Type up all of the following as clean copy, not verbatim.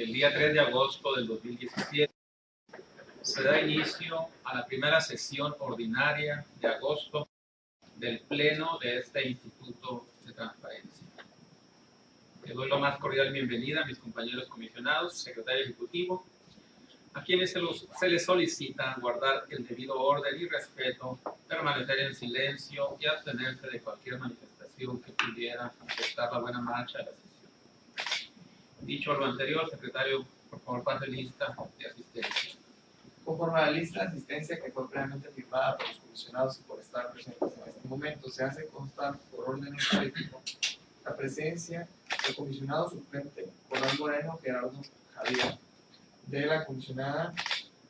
el día 3 de agosto del 2017, se da inicio a la primera sesión ordinaria de agosto del Pleno de este Instituto de Transparencia. Les doy la más cordial bienvenida a mis compañeros comisionados, secretario ejecutivo, a quienes se les solicita guardar el debido orden y respeto, permanecer en silencio y abstenerse de cualquier manifestación que pudiera afectar la buena marcha de la sesión. Dicho lo anterior, secretario, por favor, pase lista de asistencia. Conforme a la lista de asistencia que fue previamente firmada por los comisionados y por estar presentes en este momento, se hace constar por orden alfabético la presencia del comisionado suplente Coral Moreno Gerardo Javier, de la comisionada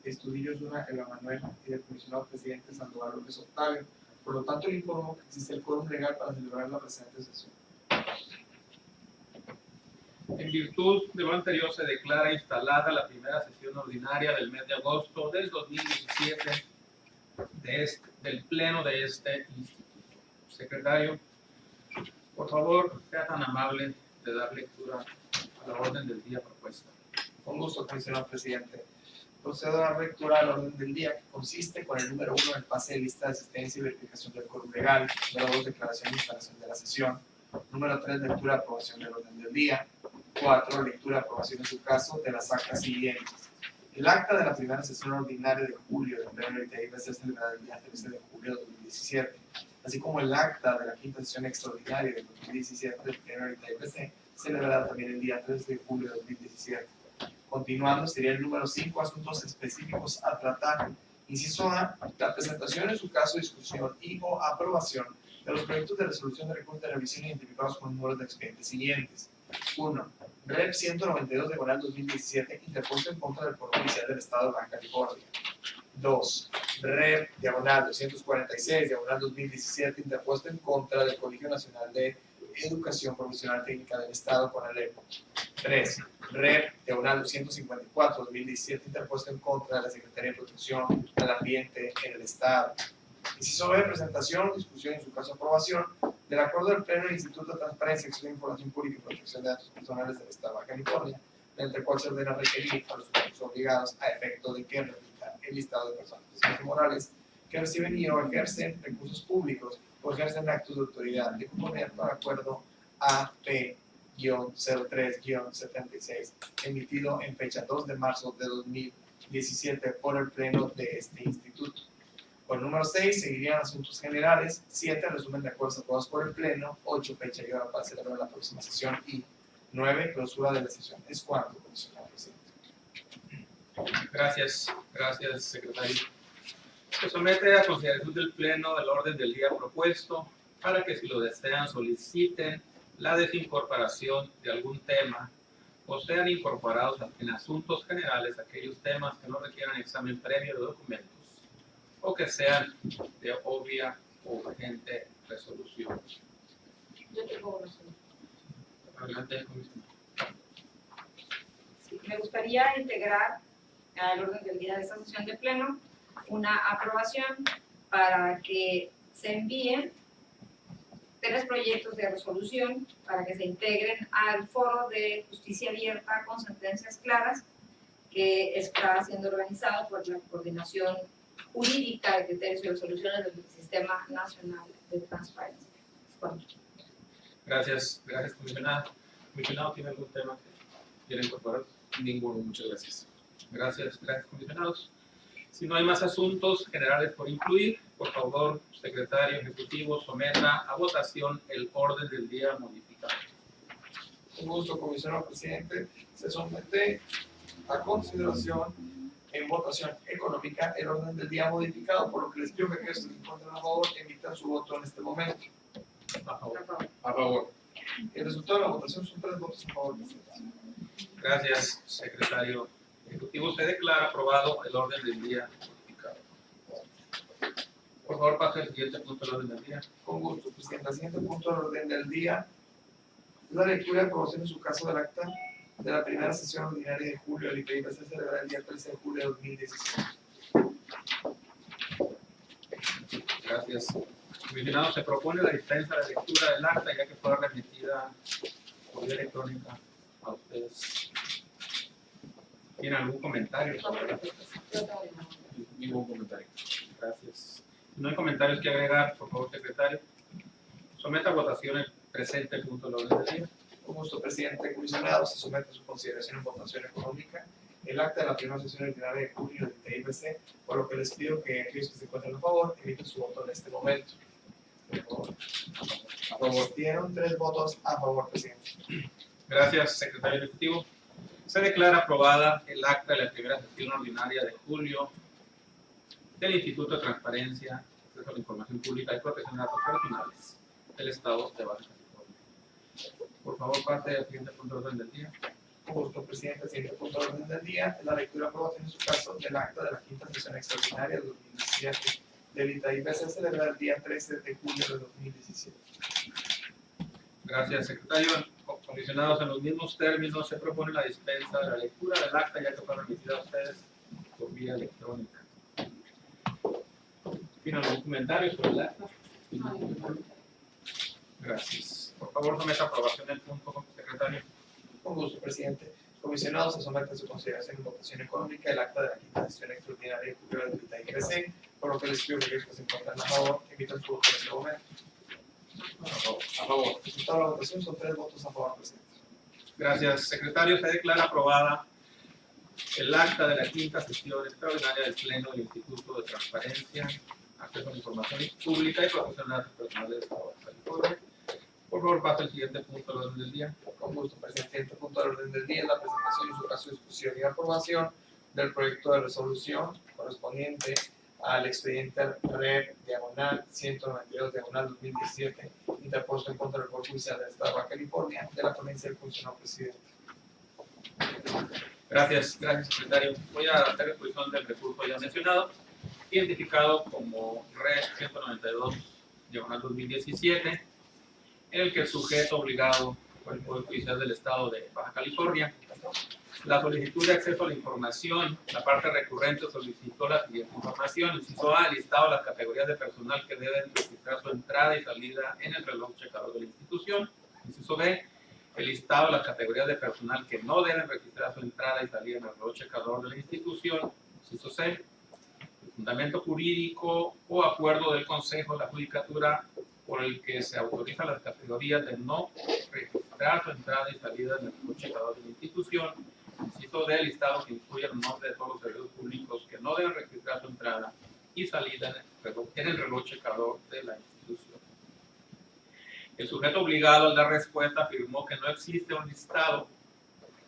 Estudillo Zuna Eva Manuela y del comisionado presidente Sandoval López Octavio. Por lo tanto, le informo que existe el quórum legal para celebrar la presente sesión. En virtud de lo anterior, se declara instalada la primera sesión ordinaria del mes de agosto del 2017 del Pleno de este Instituto. Secretario, por favor, sea tan amable de dar lectura a la orden del día propuesta. Con gusto, comisionado presidente. Procedo a dar lectura al orden del día, que consiste con el número 1 el pase de lista de asistencia y verificación del quórum legal, número 2 declaración de instalación de la sesión, número 3 lectura y aprobación del orden del día, 4 lectura y aprobación en su caso de las actas siguientes. El acta de la primera sesión ordinaria de julio del Pleno de ITI va a ser celebrada el día 13 de julio de 2017, así como el acta de la quinta sesión extraordinaria de 2017 del Pleno de ITI celebrada también el día 13 de julio de 2017. Continuando, sería el número 5, asuntos específicos a tratar. Inciso A, la presentación en su caso, discusión y o aprobación de los proyectos de resolución de recursos de revisión identificados con números de expedientes siguientes. 1. Rep 192 diagonal 2017, interpuesto en contra del Poder Judicial del Estado de Baja California. 2. Rep diagonal 246 diagonal 2017, interpuesto en contra del Colegio Nacional de Educación Profesional Técnica del Estado, CONALEP. 3. Rep diagonal 254 2017, interpuesto en contra de la Secretaría de Protección al Ambiente en el Estado. Inciso B, presentación, discusión y en su caso aprobación del acuerdo del Pleno del Instituto de Transparencia, Acceso a la Información Pública y Protección de Datos Personales del Estado de Baja California, mediante el cual se ordena requerir a los sujetos obligados a efecto de que remita el listado de personas físicas y morales que reciben y o ejercen recursos públicos o ejercen actos de autoridad de conformidad con el acuerdo AP-03-76 emitido en fecha 2 de marzo de 2017 por el Pleno de este Instituto. Con el número 6 seguirían asuntos generales, 7 resumen de acuerdos aprobados por el Pleno, 8 fecha y hora para celebrar la próxima sesión y 9 clausura de la sesión. Es cuanto, comisionado presidente. Gracias, secretario. Se somete a consideración del Pleno el orden del día propuesto para que, si lo desean, soliciten la desincorporación de algún tema o sean incorporados en asuntos generales aquellos temas que no requieran examen previo de documentos o que sean de obvia o urgente resolución. Yo tengo una solución. Adelante, comisionado. Sí, me gustaría integrar al orden del día de esta sesión de pleno una aprobación para que se envíen 3 proyectos de resolución para que se integren al foro de justicia abierta con sentencias claras que está siendo organizado por la Coordinación Jurídica de Criterios y Resoluciones del Sistema Nacional de Transparencia. Gracias, comisionado. Comisionado, ¿tiene algún tema que quiera incorporar? Ninguno, muchas gracias. Gracias, comisionados. Si no hay más asuntos generales por incluir, por favor, secretario ejecutivo, someta a votación el orden del día modificado. Con gusto, comisionado presidente. Se somete a consideración en votación económica el orden del día modificado, por lo que les pido que aquellos que se encuentren a favor emitan su voto en este momento. A favor. A favor. El resultado de la votación son 3 votos a favor, presidente. Gracias, secretario ejecutivo. Se declara aprobado el orden del día modificado. Por favor, pase al siguiente punto del orden del día. Con gusto, presidente. El siguiente punto del orden del día es la lectura y aprobación en su caso del acta de la primera sesión ordinaria de julio del IPI, se celebrará el día 13 de julio de 2017. Gracias. Comisionado, se propone la dispensa de lectura del acta, ya que fue remitida por vía electrónica a ustedes. ¿Tiene algún comentario sobre las actas? Yo tengo una. Ningún comentario. Gracias. No hay comentarios que agregar, por favor, secretario. Someta a votación el presente punto del orden del día. Con gusto, presidente. Comisionados, se somete a su consideración en votación económica el acta de la primera sesión ordinaria de julio del TIBC, por lo que les pido que aquellos que se encuentren a favor emiten su voto en este momento. Por favor. A favor. Dieron 3 votos a favor, presidente. Gracias, secretario ejecutivo. Se declara aprobada el acta de la primera sesión ordinaria de julio del Instituto de Transparencia, Acceso a la Información Pública y Protección de Datos Personales del Estado de Baja California. Por favor, parte del siguiente punto de orden del día. Con gusto, presidente. El siguiente punto de orden del día es la lectura y aprobación en su caso del acta de la quinta sesión extraordinaria de 2017 del ITAIBC, celebrada el día 13 de julio de 2017. Gracias, secretario. Comisionados, en los mismos términos se propone la dispensa de la lectura del acta, ya que fue remitida a ustedes por vía electrónica. ¿Tienen algún comentario sobre el acta? Gracias. Por favor, someta a aprobación del punto, secretario. Con gusto, presidente. Comisionados, se somete a su consideración en votación económica el acta de la quinta sesión extraordinaria de julio del ITAIBC, por lo que les pido que aquellos que se encuentran a favor emiten su voto en este momento. A favor. Resultado de la votación son 3 votos a favor, presidente. Gracias, secretario. Se declara aprobada el acta de la quinta sesión extraordinaria del Pleno del Instituto de Transparencia, Acceso a la Información Pública y Protección de Datos Personales del Estado de California. Por favor, pasa el siguiente punto del orden del día. Con gusto, presidente. El punto del orden del día es la presentación y su caso de discusión y aprobación del proyecto de resolución correspondiente al expediente REG diagonal 192 diagonal 2017 interpuesto en contra del Poder Judicial del Estado de Baja California de la ponencia del comisionado presidente. Gracias, secretario. Voy a hacer exposición del recurso ya mencionado, identificado como REG 192 diagonal 2017, en el que el sujeto obligado por el Poder Judicial del Estado de Baja California. La solicitud de acceso a la información, la parte recurrente solicitó la siguiente información: inciso A, listado las categorías de personal que deben registrar su entrada y salida en el reloj checador de la institución. Inciso B, el listado de las categorías de personal que no deben registrar su entrada y salida en el reloj checador de la institución. Inciso C, el fundamento jurídico o acuerdo del Consejo de la Judicatura por el que se autorizan las categorías de no registrar su entrada y salida en el reloj checador de la institución. Inciso D, listado que incluye el nombre de todos los servidores públicos que no deben registrar su entrada y salida en el reloj checador de la institución. El sujeto obligado al dar respuesta afirmó que no existe un listado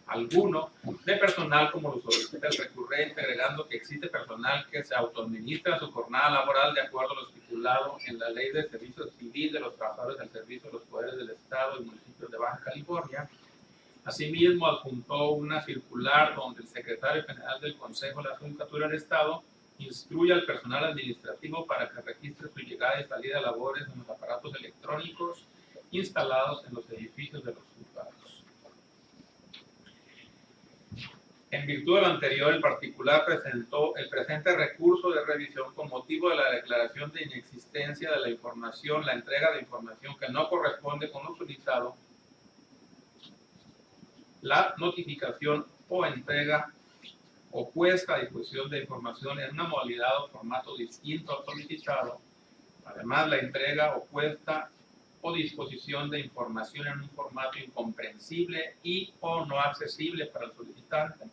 alguno de personal como lo solicita el recurrente, agregando que existe personal que se autoadministra su jornada laboral de acuerdo a lo estipulado en la Ley de Servicio Civil de los Trabajadores al Servicio de los Poderes del Estado y Municipios de Baja California. Asimismo, adjuntó una circular donde el secretario general del Consejo de la Judicatura del Estado instruye al personal administrativo para que registre su llegada y salida de labores en los aparatos electrónicos instalados en los edificios de los juzgados. En virtud de lo anterior, el particular presentó el presente recurso de revisión con motivo de la declaración de inexistencia de la información, la entrega de información que no corresponde con lo solicitado, la notificación o entrega o puesta a disposición de información en una modalidad o formato distinto al solicitado. Además, la entrega o puesta o disposición de información en un formato incomprensible y o no accesible para el solicitante.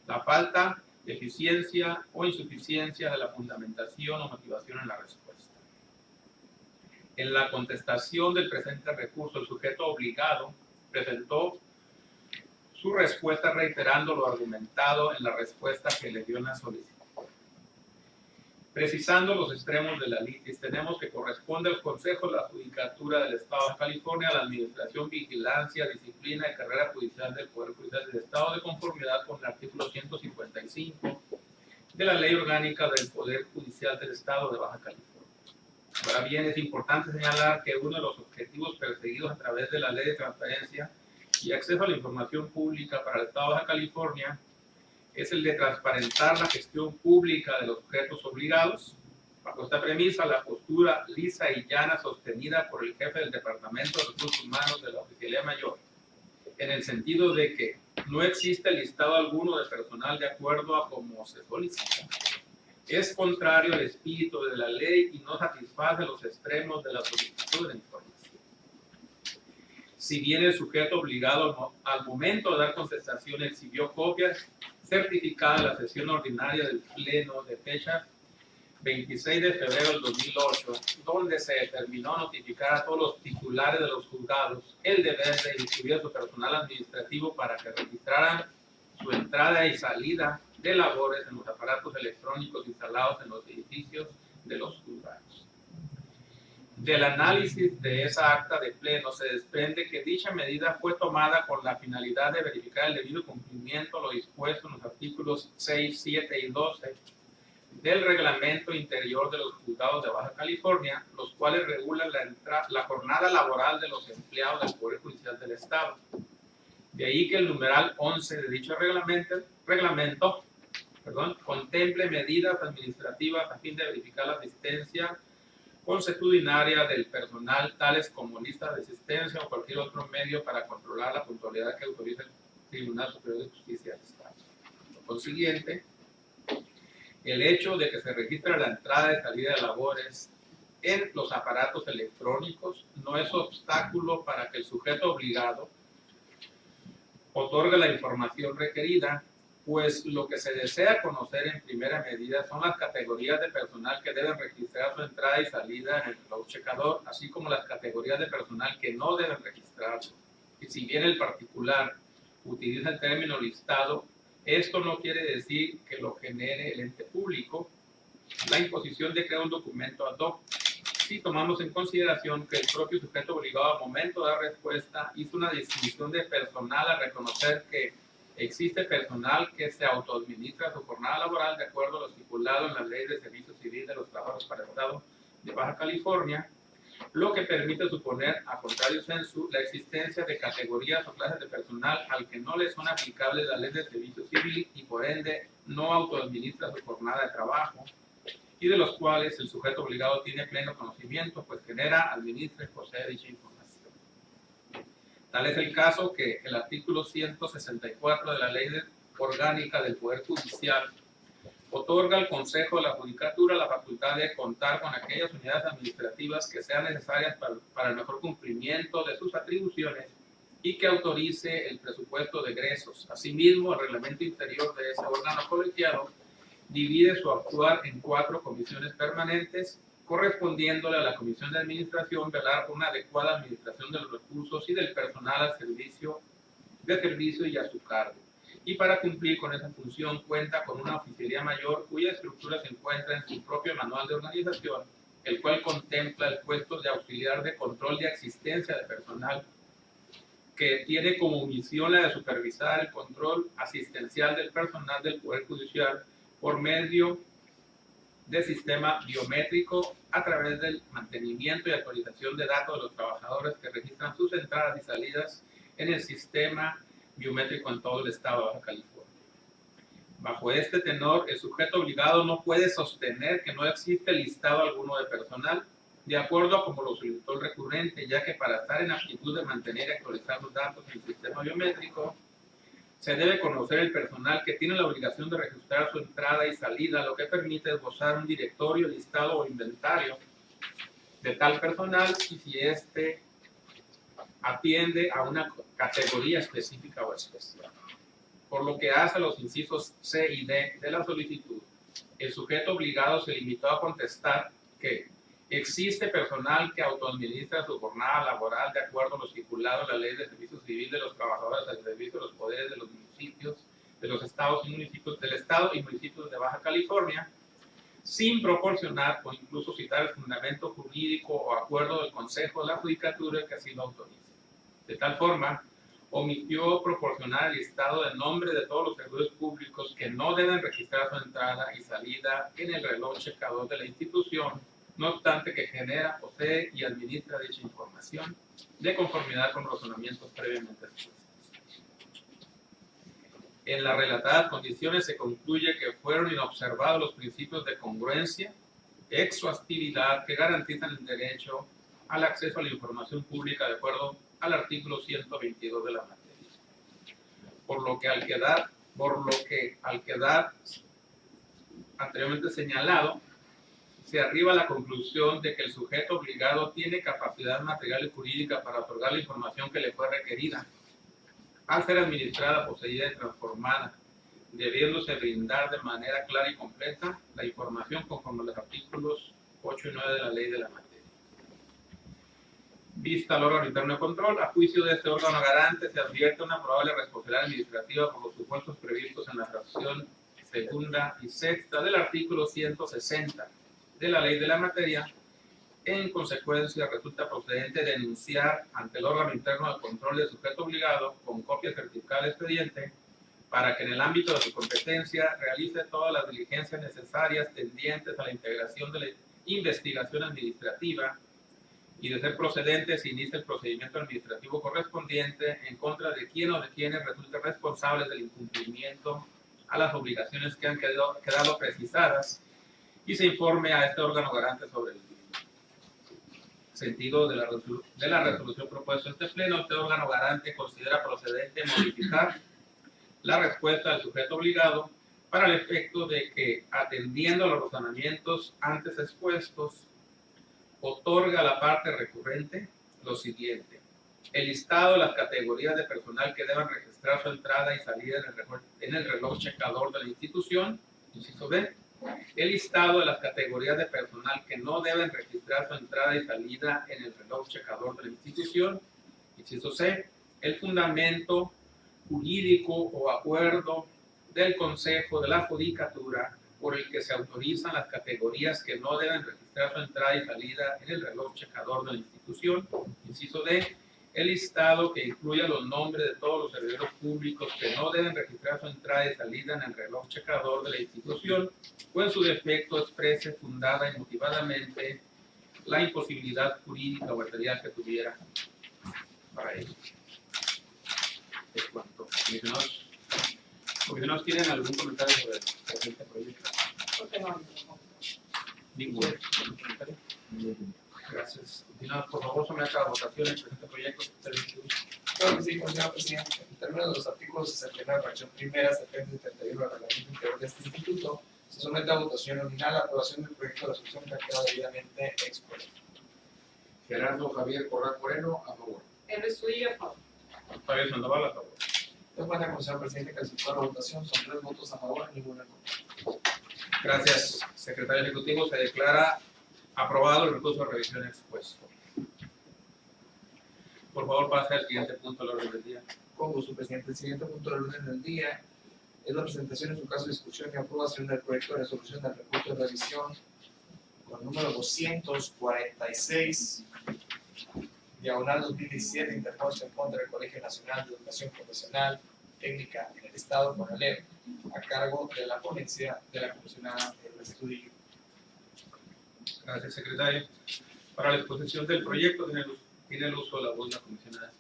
La falta de eficiencia o insuficiencia de la fundamentación o motivación en la respuesta. En la contestación del presente recurso, el sujeto obligado presentó su respuesta reiterando lo argumentado en la respuesta que le dio en la solicitud. Precisando los extremos de la litis, tenemos que corresponde al Consejo de la Judicatura del Estado de California a la Administración, Vigilancia, Disciplina y Carrera Judicial del Poder Judicial del Estado de conformidad con el artículo 155 de la Ley Orgánica del Poder Judicial del Estado de Baja California. Ahora bien, es importante señalar que uno de los objetivos perseguidos a través de la Ley de Transparencia y Acceso a la Información Pública para el Estado de Baja California es el de transparentar la gestión pública de los sujetos obligados. Bajo esta premisa, la postura lisa y llana sostenida por el jefe del Departamento de Recursos Humanos de la Oficialía Mayor, en el sentido de que no existe listado alguno de personal de acuerdo a como se solicita. Es contrario al espíritu de la ley y no satisface los extremos de la solicitud de información. Si bien el sujeto obligado al momento de dar contestación exhibió copias certificadas de la sesión ordinaria del Pleno de fecha 26 de febrero del 2008, donde se determinó notificar a todos los titulares de los juzgados el deber de instruir a su personal administrativo para que registraran su entrada y salida de labores en los aparatos electrónicos instalados en los edificios de los juzgados. Del análisis de esa acta de pleno se desprende que dicha medida fue tomada con la finalidad de verificar el debido cumplimiento de lo dispuesto en los artículos 6, 7 y 12 del Reglamento Interior de los Juzgados de Baja California, los cuales regulan la jornada laboral de los empleados del Poder Judicial del Estado. De ahí que el numeral 11 de dicho reglamento contemple medidas administrativas a fin de verificar la asistencia consuetudinaria del personal, tales como lista de asistencia o cualquier otro medio para controlar la puntualidad que autoriza el Tribunal Superior de Justicia del Estado. Por consiguiente, el hecho de que se registre la entrada y salida de labores en los aparatos electrónicos no es obstáculo para que el sujeto obligado otorgue la información requerida, pues lo que se desea conocer en primera medida son las categorías de personal que deben registrar su entrada y salida en el reloj checador, así como las categorías de personal que no deben registrarlo. Y si bien el particular utiliza el término listado, esto no quiere decir que lo genere el ente público la imposición de crear un documento ad hoc. Si tomamos en consideración que el propio sujeto obligado al momento de dar respuesta hizo una distinción de personal al reconocer que existe personal que se autoadministra su jornada laboral de acuerdo a lo estipulado en la Ley de Servicio Civil de los Trabajos para el Estado de Baja California, lo que permite suponer, a contrario sensu, la existencia de categorías o clases de personal al que no le son aplicables la Ley de Servicio Civil y por ende no autoadministra su jornada de trabajo, y de los cuales el sujeto obligado tiene pleno conocimiento, pues genera, administra y posee dicha información. Tal es el caso que el artículo 164 de la Ley Orgánica del Poder Judicial otorga al Consejo de la Judicatura la facultad de contar con aquellas unidades administrativas que sean necesarias para el mejor cumplimiento de sus atribuciones y que autorice el presupuesto de egresos. Asimismo, el reglamento interior de ese órgano colegiado divide su actuar en 4 comisiones permanentes, correspondiéndole a la Comisión de Administración velar por una adecuada administración de los recursos y del personal al servicio y a su cargo. Y para cumplir con esa función cuenta con una oficialía mayor cuya estructura se encuentra en su propio manual de organización, el cual contempla el puesto de auxiliar de control de existencia de personal, que tiene como misión la de supervisar el control asistencial del personal del Poder Judicial por medio del sistema biométrico a través del mantenimiento y actualización de datos de los trabajadores que registran sus entradas y salidas en el sistema biométrico en todo el estado de Baja California. Bajo este tenor, el sujeto obligado no puede sostener que no existe listado alguno de personal, de acuerdo a como lo solicitó el recurrente, ya que para estar en aptitud de mantener y actualizar los datos en el sistema biométrico, se debe conocer el personal que tiene la obligación de registrar su entrada y salida, lo que permite esbozar un directorio, listado o inventario de tal personal y si éste atiende a una categoría específica o especial. Por lo que hace a los incisos C y D de la solicitud, el sujeto obligado se limitó a contestar que existe personal que autoadministra su jornada laboral de acuerdo a lo estipulado en la Ley de Servicio Civil de los Trabajadores al servicio de los poderes de los municipios, de los estados y municipios del estado y municipios de Baja California, sin proporcionar o incluso citar el fundamento jurídico o acuerdo del Consejo de la Judicatura que así lo autorice. De tal forma, omitió proporcionar el listado de nombre de todos los servidores públicos que no deben registrar su entrada y salida en el reloj checador de la institución, no obstante que genera, posee y administra dicha información de conformidad con razonamientos previamente expuestos. En las relatadas condiciones se concluye que fueron inobservados los principios de congruencia, exhaustividad que garantizan el derecho al acceso a la información pública de acuerdo al artículo 122 de la materia. por lo que al quedar anteriormente señalado, se arriba a la conclusión de que el sujeto obligado tiene capacidad material y jurídica para otorgar la información que le fue requerida, al ser administrada, poseída y transformada, debiéndose brindar de manera clara y completa la información conforme a los artículos 8 y 9 de la ley de la materia. Vista al órgano interno de control, a juicio de este órgano garante se advierte una probable responsabilidad administrativa por los supuestos previstos en la fracción segunda y sexta del artículo 160 de la ley de la materia. En consecuencia, resulta procedente denunciar ante el órgano interno de control del sujeto obligado con copia certificada del expediente para que en el ámbito de su competencia realice todas las diligencias necesarias tendientes a la integración de la investigación administrativa y, de ser procedente, se inicia el procedimiento administrativo correspondiente en contra de quien o de quienes resulten responsables del incumplimiento a las obligaciones que han quedado precisadas, y se informe a este órgano garante sobre el sentido de la resolución propuesta en este pleno. Este órgano garante considera procedente modificar la respuesta del sujeto obligado para el efecto de que, atendiendo a los razonamientos antes expuestos, otorga a la parte recurrente lo siguiente: el listado de las categorías de personal que deban registrar su entrada y salida en el reloj checador de la institución, inciso B; el listado de las categorías de personal que no deben registrar su entrada y salida en el reloj checador de la institución, inciso C; el fundamento jurídico o acuerdo del Consejo de la Judicatura por el que se autorizan las categorías que no deben registrar su entrada y salida en el reloj checador de la institución, inciso D; el listado que incluya los nombres de todos los servidores públicos que no deben registrar su entrada y salida en el reloj checador de la institución, o en su defecto exprese fundada y motivadamente la imposibilidad jurídica o material que tuviera para ello. Es cuanto. ¿Comisionados tienen algún comentario sobre este proyecto? Ningún comentario. Gracias. Comisionados, por favor, someta a votación el presente proyecto. Claro que sí, señor presidente. En términos de los artículos 69, fracción primera, 70 y 71 del reglamento interior de este instituto, se somete a votación nominal la aprobación del proyecto de resolución que ha quedado debidamente expuesto. Gerardo Javier Corral Moreno, a favor. El estudio a favor. Octavio Sandoval, a favor. De acuerdo con el señor presidente, calificó la votación, son 3 votos a favor y ninguna en contra. Gracias, secretario ejecutivo. Se declara aprobado el recurso de revisión expuesto. Por favor, pase al siguiente punto del orden del día. Con gusto, presidente. El siguiente punto del orden del día es la presentación en su caso, discusión y aprobación del proyecto de resolución del recurso de revisión con número 246, diagonal 2017, interpuesto en contra del Colegio Nacional de Educación Profesional Técnica en el Estado, CONALEP, a cargo de la ponencia de la comisionada Elba Estudillo. Gracias, secretario. Para la exposición del proyecto tiene el uso de la voz de la comisionada.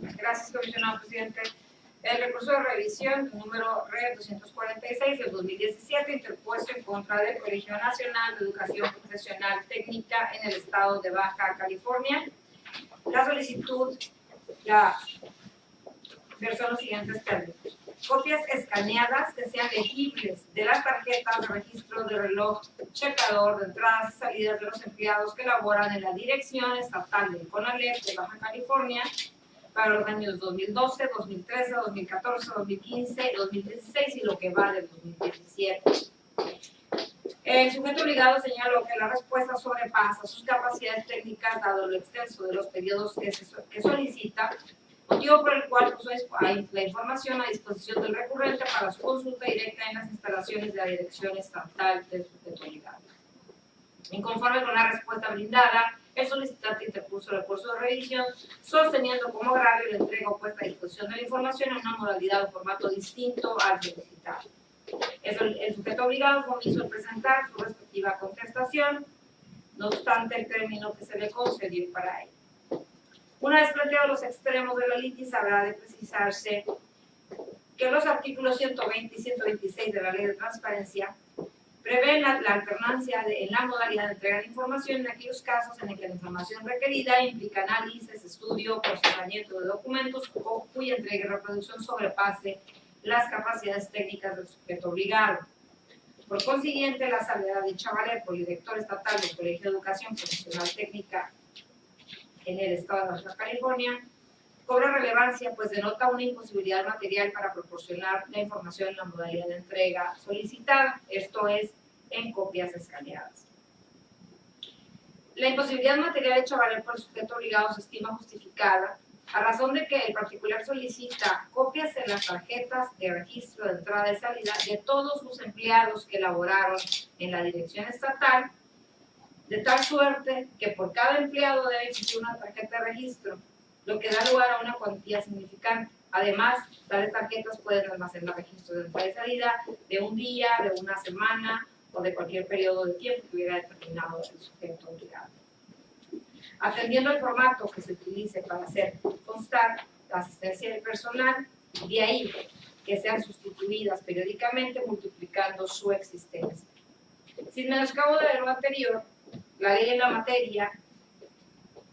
Gracias, comisionado presidente. El recurso de revisión número RE 246 del 2017, interpuesto en contra del Colegio Nacional de Educación Profesional Técnica en el Estado de Baja California. La solicitud versó los siguientes términos: copias escaneadas que sean legibles de las tarjetas de registro de reloj checador de entradas y salidas de los empleados que laboran en la Dirección Estatal del CONALEP de Baja California para los años 2012, 2013, 2014, 2015, 2016 y lo que va del 2017. El sujeto obligado señaló que la respuesta sobrepasa sus capacidades técnicas dado lo extenso de los periodos que solicita, motivo por el cual puso la información a disposición del recurrente para su consulta directa en las instalaciones de la Dirección Estatal del sujeto obligado. Inconforme con la respuesta brindada, el solicitante interpuso el recurso de revisión, sosteniendo como grave la entrega o puesta a disposición de la información en una modalidad o formato distinto al solicitado. El sujeto obligado fue omiso en presentar su respectiva contestación, no obstante el término que se le concedió para ello. Una vez planteados los extremos de la litis, habrá de precisarse que los artículos 120 y 126 de la Ley de Transparencia Prevé la alternancia en la modalidad de entrega de información en aquellos casos en el que la información requerida implica análisis, estudio, procesamiento de documentos o cuya entrega y reproducción sobrepase las capacidades técnicas del sujeto obligado. Por consiguiente, la salvedad de Chavalet por el director estatal del Colegio de Educación Profesional Técnica en el estado de Baja California cobra relevancia, pues denota una imposibilidad material para proporcionar la información en la modalidad de entrega solicitada, esto es, en copias escaneadas. La imposibilidad material hecha valer por el sujeto obligado se estima justificada a razón de que el particular solicita copias de las tarjetas de registro de entrada y salida de todos sus empleados que laboraron en la dirección estatal, de tal suerte que por cada empleado debe existir una tarjeta de registro, lo que da lugar a una cuantía significante. Además, tales tarjetas pueden almacenar registros de entrada y salida de un día, de una semana o de cualquier periodo de tiempo que hubiera determinado el sujeto obligado. Atendiendo al formato que se utilice para hacer constar la asistencia del personal, de ahí que sean sustituidas periódicamente multiplicando su existencia. Sin menoscabo de lo anterior, la ley en la materia,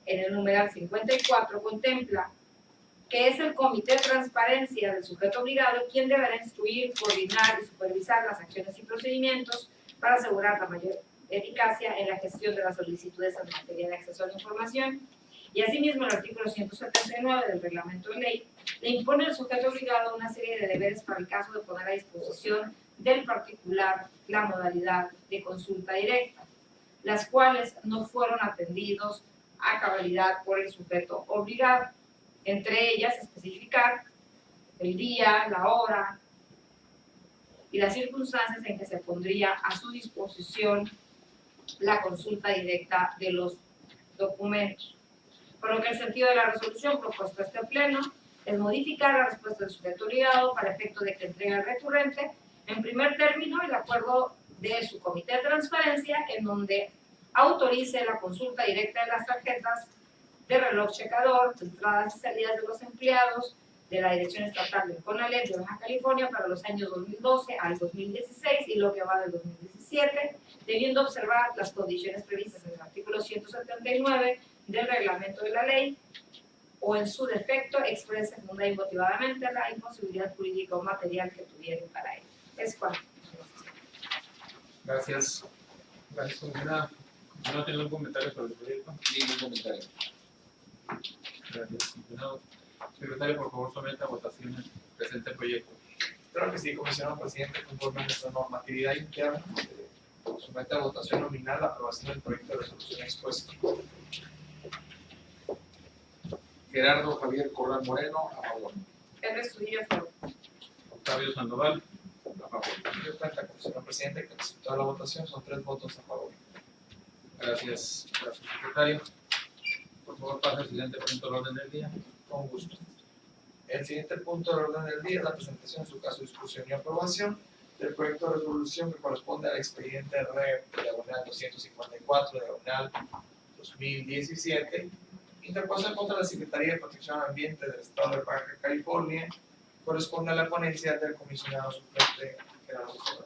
en el numeral 54, contempla que es el Comité de Transparencia del sujeto obligado quien deberá instruir, coordinar y supervisar las acciones y procedimientos para asegurar la mayor eficacia en la gestión de las solicitudes en materia de acceso a la información. Y asimismo, el artículo 179 del reglamento de ley le impone al sujeto obligado una serie de deberes para el caso de poner a disposición del particular la modalidad de consulta directa, las cuales no fueron atendidos a cabalidad por el sujeto obligado. Entre ellas, especificar el día, la hora y las circunstancias en que se pondría a su disposición la consulta directa de los documentos. Por lo que el sentido de la resolución propuesta a este pleno es modificar la respuesta del sujeto obligado para efecto de que entregue al recurrente, en primer término, el acuerdo de su comité de transparencia, en donde autorice la consulta directa de las tarjetas de reloj checador, de entradas y salidas de los empleados de la Dirección Estatal del CONALEP de Baja California para los años 2012 al 2016 y lo que va del 2017, debiendo observar las condiciones previstas en el artículo 179 del reglamento de la ley, o en su defecto exprese fundada y motivadamente la imposibilidad jurídica o material que tuvieron para ello. Es cuanto. Gracias. Gracias, comisionada. ¿No tiene algún comentario sobre el proyecto? Ningún comentario. Gracias, comisionado. Secretario, por favor, someta a votación el presente proyecto. Claro que sí, comisionado presidente, conforme a nuestra normatividad interna, somete a votación nominal la aprobación del proyecto de resolución expuesto. Gerardo Javier Corral Moreno, a favor. El estudio fue Octavio Sandoval. A favor. Yo cuenta, comisionado presidente, que resultado de la votación son 3 votos a favor. Gracias, secretario. Por favor, pase al siguiente punto del orden del día. Con gusto. El siguiente punto del orden del día es la presentación, en su caso, discusión y aprobación del proyecto de resolución que corresponde al expediente REP diagonal 254 diagonal 2017, interpuesto contra la Secretaría de Protección al Ambiente del Estado de Baja California, corresponde a la ponencia del comisionado suplente Gerardo Corral.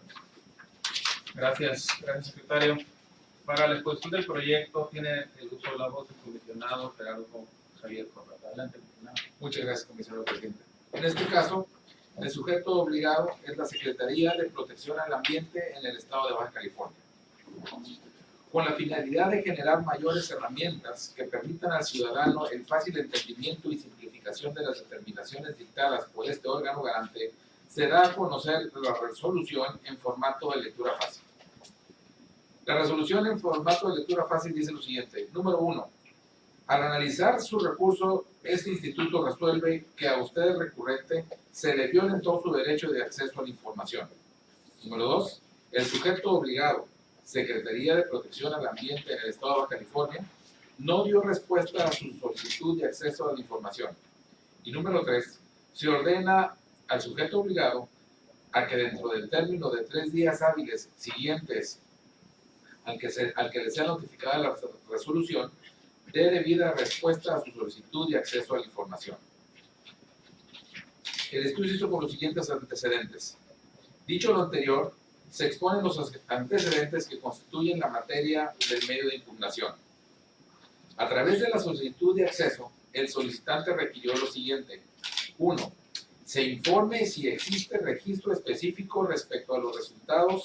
Gracias, secretario. Para la exposición del proyecto tiene el uso de la voz del comisionado Gerardo Javier Corral. Adelante, comisionado. Muchas gracias, comisionado presidente. En este caso, el sujeto obligado es la Secretaría de Protección al Ambiente en el Estado de Baja California. Con la finalidad de generar mayores herramientas que permitan al ciudadano el fácil entendimiento y simplificación de las determinaciones dictadas por este órgano garante, se da a conocer la resolución en formato de lectura fácil. La resolución en formato de lectura fácil dice lo siguiente. Número 1. Al analizar su recurso, este instituto resuelve que a usted recurrente se le violentó su derecho de acceso a la información. Número 2. El sujeto obligado, Secretaría de Protección al Ambiente en el Estado de Baja California, no dio respuesta a su solicitud de acceso a la información. Y número 3. Se ordena al sujeto obligado a que dentro del término de 3 días hábiles siguientes al que le sea notificada la resolución, dé debida respuesta a su solicitud y acceso a la información. El estudio se hizo con los siguientes antecedentes. Dicho lo anterior, se exponen los antecedentes que constituyen la materia del medio de impugnación. A través de la solicitud de acceso, el solicitante requirió lo siguiente. 1. Se informe si existe registro específico respecto a los resultados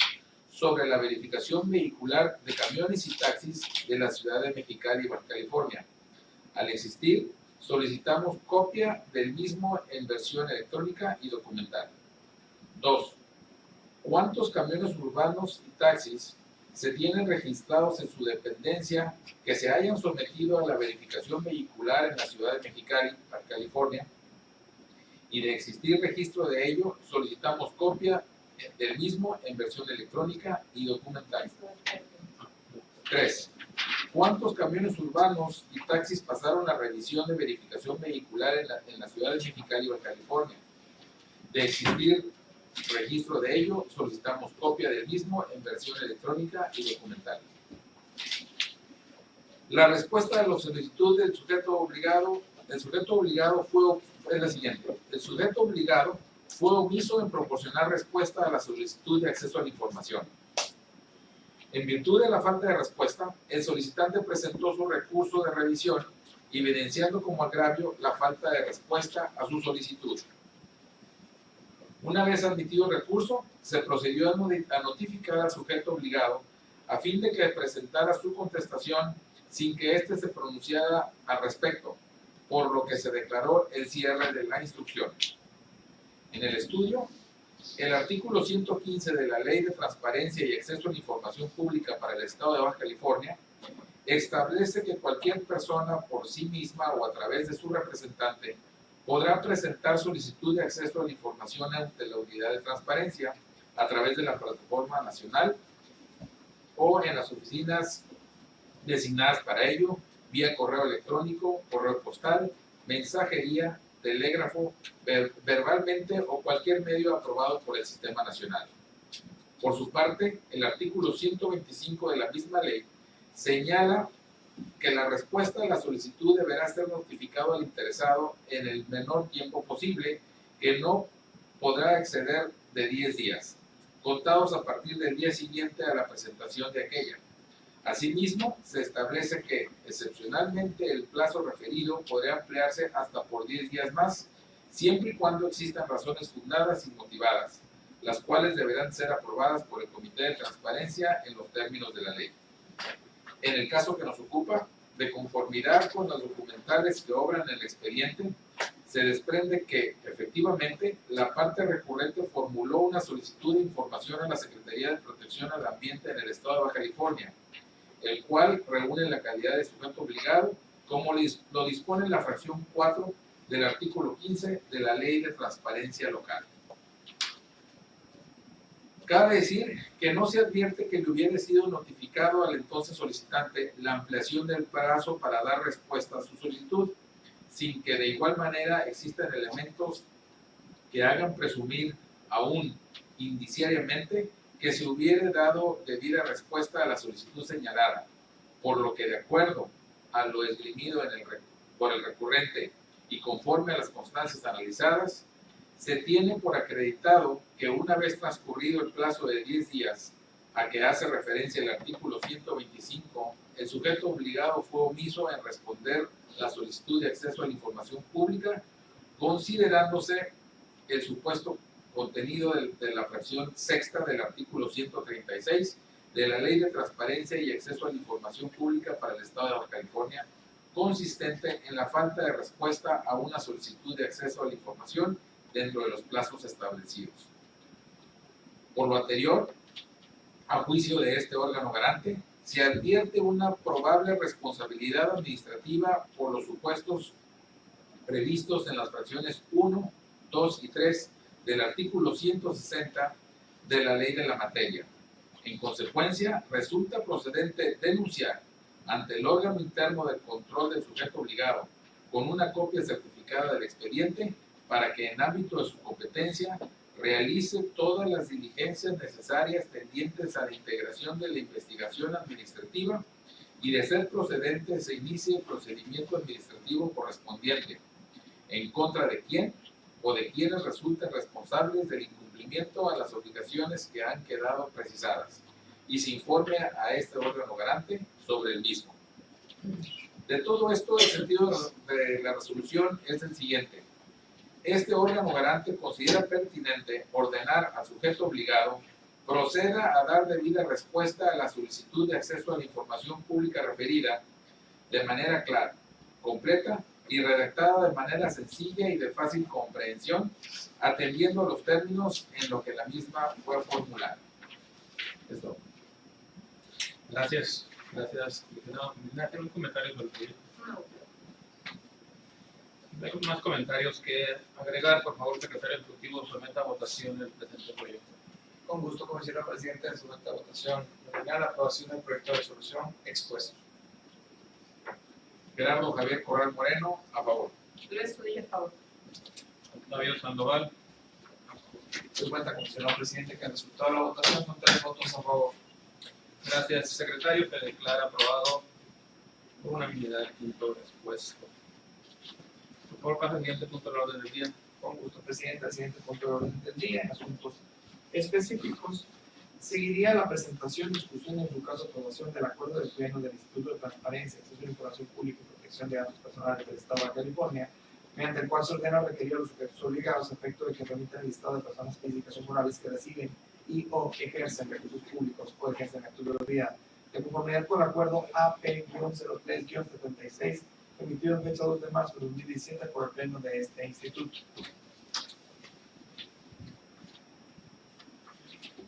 sobre la verificación vehicular de camiones y taxis de la ciudad de Mexicali, Baja California. Al existir, solicitamos copia del mismo en versión electrónica y documental. 2. ¿Cuántos camiones urbanos y taxis se tienen registrados en su dependencia que se hayan sometido a la verificación vehicular en la ciudad de Mexicali, Baja California? Y de existir registro de ello, solicitamos copia del mismo en versión electrónica y documental. 3. ¿Cuántos camiones urbanos y taxis pasaron la revisión de verificación vehicular en la ciudad de Mexicali, Baja California? De existir registro de ello, solicitamos copia del mismo en versión electrónica y documental. La respuesta a la solicitud del sujeto obligado fue la siguiente. El sujeto obligado fue omiso en proporcionar respuesta a la solicitud de acceso a la información. En virtud de la falta de respuesta, el solicitante presentó su recurso de revisión, evidenciando como agravio la falta de respuesta a su solicitud. Una vez admitido el recurso, se procedió a notificar al sujeto obligado a fin de que presentara su contestación sin que éste se pronunciara al respecto, por lo que se declaró el cierre de la instrucción. En el estudio, el artículo 115 de la Ley de Transparencia y Acceso a la Información Pública para el Estado de Baja California establece que cualquier persona por sí misma o a través de su representante podrá presentar solicitud de acceso a la información ante la Unidad de Transparencia a través de la Plataforma Nacional o en las oficinas designadas para ello, vía correo electrónico, correo postal, mensajería, telégrafo, verbalmente o cualquier medio aprobado por el Sistema Nacional. Por su parte, el artículo 125 de la misma ley señala que la respuesta a la solicitud deberá ser notificado al interesado en el menor tiempo posible, que no podrá exceder de 10 días, contados a partir del día siguiente a la presentación de aquella. Asimismo, se establece que, excepcionalmente, el plazo referido podrá ampliarse hasta por 10 días más, siempre y cuando existan razones fundadas y motivadas, las cuales deberán ser aprobadas por el Comité de Transparencia en los términos de la ley. En el caso que nos ocupa, de conformidad con los documentales que obran en el expediente, se desprende que, efectivamente, la parte recurrente formuló una solicitud de información a la Secretaría de Protección al Ambiente en el Estado de Baja California, el cual reúne la calidad de sujeto obligado, como lo dispone la fracción 4 del artículo 15 de la Ley de Transparencia Local. Cabe decir que no se advierte que le hubiera sido notificado al entonces solicitante la ampliación del plazo para dar respuesta a su solicitud, sin que de igual manera existan elementos que hagan presumir aún indiciariamente que se hubiera dado debida respuesta a la solicitud señalada, por lo que de acuerdo a lo esgrimido por el recurrente y conforme a las constancias analizadas, se tiene por acreditado que una vez transcurrido el plazo de 10 días a que hace referencia el artículo 125, el sujeto obligado fue omiso en responder la solicitud de acceso a la información pública, considerándose el supuesto contenido de la fracción sexta del artículo 136 de la Ley de Transparencia y Acceso a la Información Pública para el Estado de Baja California, consistente en la falta de respuesta a una solicitud de acceso a la información dentro de los plazos establecidos. Por lo anterior, a juicio de este órgano garante, se advierte una probable responsabilidad administrativa por los supuestos previstos en las fracciones 1, 2 y 3 del artículo 160 de la ley de la materia. En consecuencia, resulta procedente denunciar ante el órgano interno del control del sujeto obligado con una copia certificada del expediente para que en ámbito de su competencia realice todas las diligencias necesarias tendientes a la integración de la investigación administrativa y, de ser procedente, se inicie el procedimiento administrativo correspondiente, en contra de quien, o de quienes resulten responsables del incumplimiento a las obligaciones que han quedado precisadas, y se informe a este órgano garante sobre el mismo. De todo esto, el sentido de la resolución es el siguiente. Este órgano garante considera pertinente ordenar al sujeto obligado proceda a dar debida respuesta a la solicitud de acceso a la información pública referida de manera clara, completa y redactada de manera sencilla y de fácil comprensión, atendiendo los términos en los que la misma fue formulada. Esto. Gracias. Gracias. ¿Tiene un comentario sobre el proyecto? ¿Hay más comentarios que agregar? Por favor, secretario ejecutivo, someta a votación el presente proyecto. Con gusto, comisionado presidente, de someta a votación la aprobación del proyecto de resolución expuesto. Gerardo Javier Corral Moreno, a favor. Luis Cudillo, a favor. Octavio Sandoval. Se cuenta, comisionado presidente, que el resultado de la votación son 3 votos a favor. Gracias, secretario. Se declara aprobado por unanimidad el punto expuesto. Por favor, pasa al siguiente punto del orden del día. Con gusto, presidente. El siguiente punto de orden del día, en asuntos específicos, seguiría la presentación, discusión y en su caso aprobación del acuerdo del Pleno del Instituto de Transparencia, Acceso a la Información Pública y Protección de Datos Personales del Estado de California, mediante el cual se ordena requerir a los sujetos obligados a efecto de que remitan el listado de personas físicas o morales que reciben y o ejercen recursos públicos o ejercen actos de autoridad, de conformidad con el acuerdo AP-03-76, emitido en fecha 2 de marzo de 2017 por el Pleno de este instituto.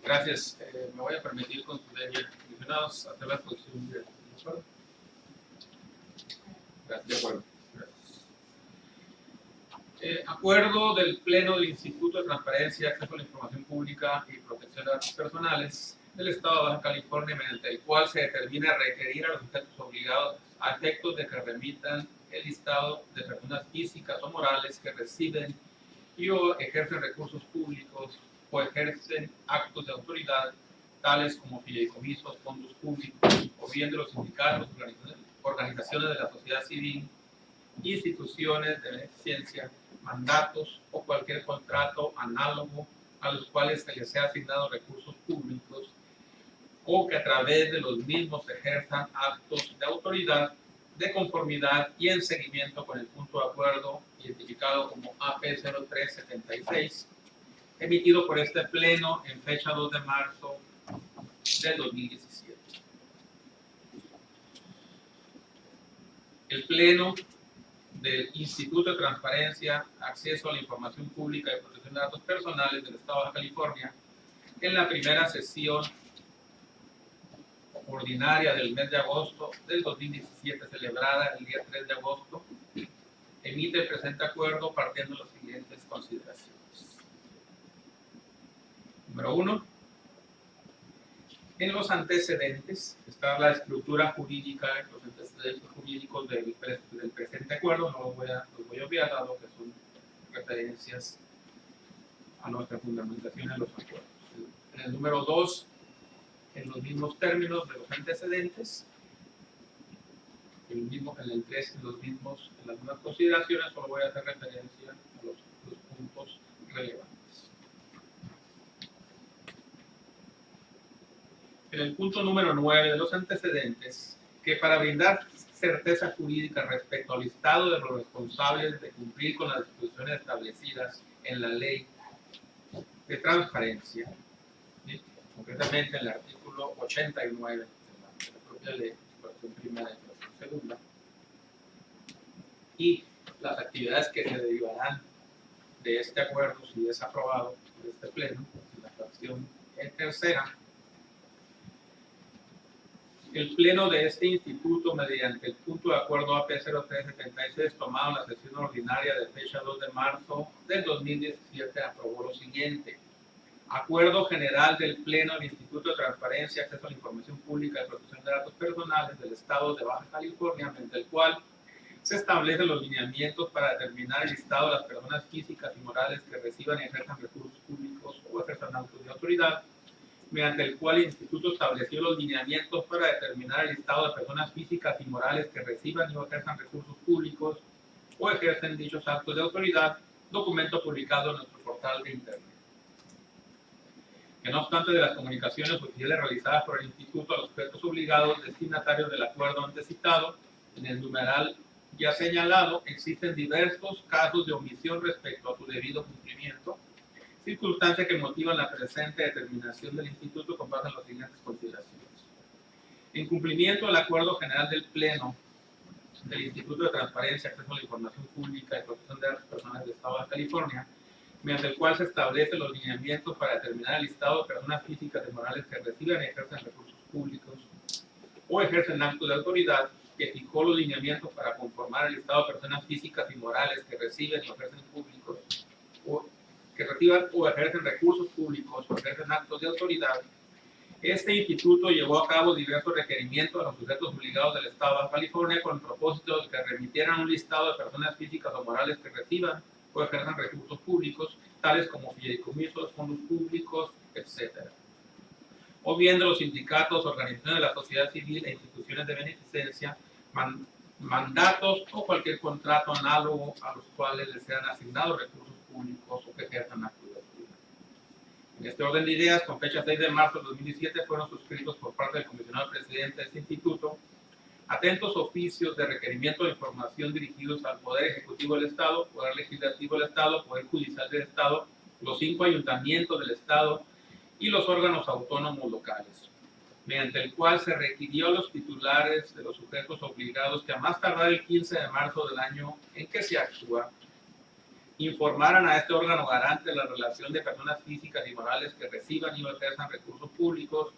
Gracias. Me voy a permitir con su derecho, comisionados, hacer la exposición del acuerdo. Gracias. De acuerdo. Acuerdo del Pleno del Instituto de Transparencia, Acceso a la Información Pública y Protección de Datos Personales del Estado de Baja California, mediante el cual se determina requerir a los sujetos obligados a efectos de que remitan el listado de personas físicas o morales que reciben y o ejercen recursos públicos o ejercen actos de autoridad, tales como fideicomisos, fondos públicos, o bien de los sindicatos, organizaciones de la sociedad civil, instituciones de beneficencia, mandatos o cualquier contrato análogo a los cuales se les sea asignado recursos públicos o que a través de los mismos ejerzan actos de autoridad, de conformidad y en seguimiento con el punto de acuerdo identificado como AP-03-76, emitido por este Pleno en fecha 2 de marzo del 2017. El Pleno del Instituto de Transparencia, Acceso a la Información Pública y Protección de Datos Personales del Estado de Baja California, en la primera sesión ordinaria del mes de agosto del 2017, celebrada el día 3 de agosto, emite el presente acuerdo partiendo de las siguientes consideraciones. Número 1. En los antecedentes está la estructura jurídica, los antecedentes jurídicos del presente acuerdo, no los voy a obviar, dado que son referencias a nuestra fundamentación en los acuerdos. En el número 2, en los mismos términos de los antecedentes, en el 3, en las mismas consideraciones, solo voy a hacer referencia a los puntos relevantes. En el punto número 9 de los antecedentes, que para brindar certeza jurídica respecto al listado de los responsables de cumplir con las disposiciones establecidas en la ley de transparencia, ¿sí?, concretamente en el artículo 89 de la propia ley, fracción primera y fracción segunda, y las actividades que se derivarán de este acuerdo, si es aprobado por este Pleno, en la fracción tercera, el Pleno de este Instituto, mediante el punto de acuerdo AP-03-76 tomado en la sesión ordinaria de fecha 2 de marzo del 2017, aprobó lo siguiente. Acuerdo General del Pleno del Instituto de Transparencia, Acceso a la Información Pública y Protección de Datos Personales del Estado de Baja California, mediante el cual se establecen los lineamientos para determinar el listado de las personas físicas y morales que reciban y ejerzan recursos públicos o ejerzan actos de autoridad, mediante el cual el Instituto estableció los lineamientos para determinar el listado de personas físicas y morales que reciban y ejerzan recursos públicos o ejercen dichos actos de autoridad, documento publicado en nuestro portal de internet. Que no obstante de las comunicaciones oficiales realizadas por el Instituto a los sujetos obligados destinatarios del acuerdo antes citado, en el numeral ya señalado, existen diversos casos de omisión respecto a su debido cumplimiento, circunstancias que motivan la presente determinación del Instituto con base en las siguientes consideraciones. En cumplimiento del Acuerdo General del Pleno del Instituto de Transparencia, Acceso a la Información Pública y Protección de Datos Personales del Estado de California, mediante el cual se establecen los lineamientos para determinar el listado de personas físicas y morales que reciben y ejercen recursos públicos o ejercen actos de autoridad, que fijó los lineamientos para conformar el listado de personas físicas y morales que reciben o ejercen públicos o que reciban o ejercen recursos públicos o ejercen actos de autoridad. Este instituto llevó a cabo diversos requerimientos a los sujetos obligados del Estado de Baja California con el propósito de que remitieran un listado de personas físicas o morales que reciban o ejerzan recursos públicos, tales como fideicomisos, fondos públicos, etc. O bien de los sindicatos, organizaciones de la sociedad civil e instituciones de beneficencia, mandatos o cualquier contrato análogo a los cuales les sean asignados recursos públicos o que ejerzan actos de autoridad. En este orden de ideas, con fecha 6 de marzo de 2017, fueron suscritos por parte del comisionado presidente de este instituto atentos oficios de requerimiento de información dirigidos al Poder Ejecutivo del Estado, Poder Legislativo del Estado, Poder Judicial del Estado, los 5 ayuntamientos del Estado y los órganos autónomos locales, mediante el cual se requirió a los titulares de los sujetos obligados que a más tardar el 15 de marzo del año en que se actúa, informaran a este órgano garante la relación de personas físicas y morales que reciban y ejerzan recursos públicos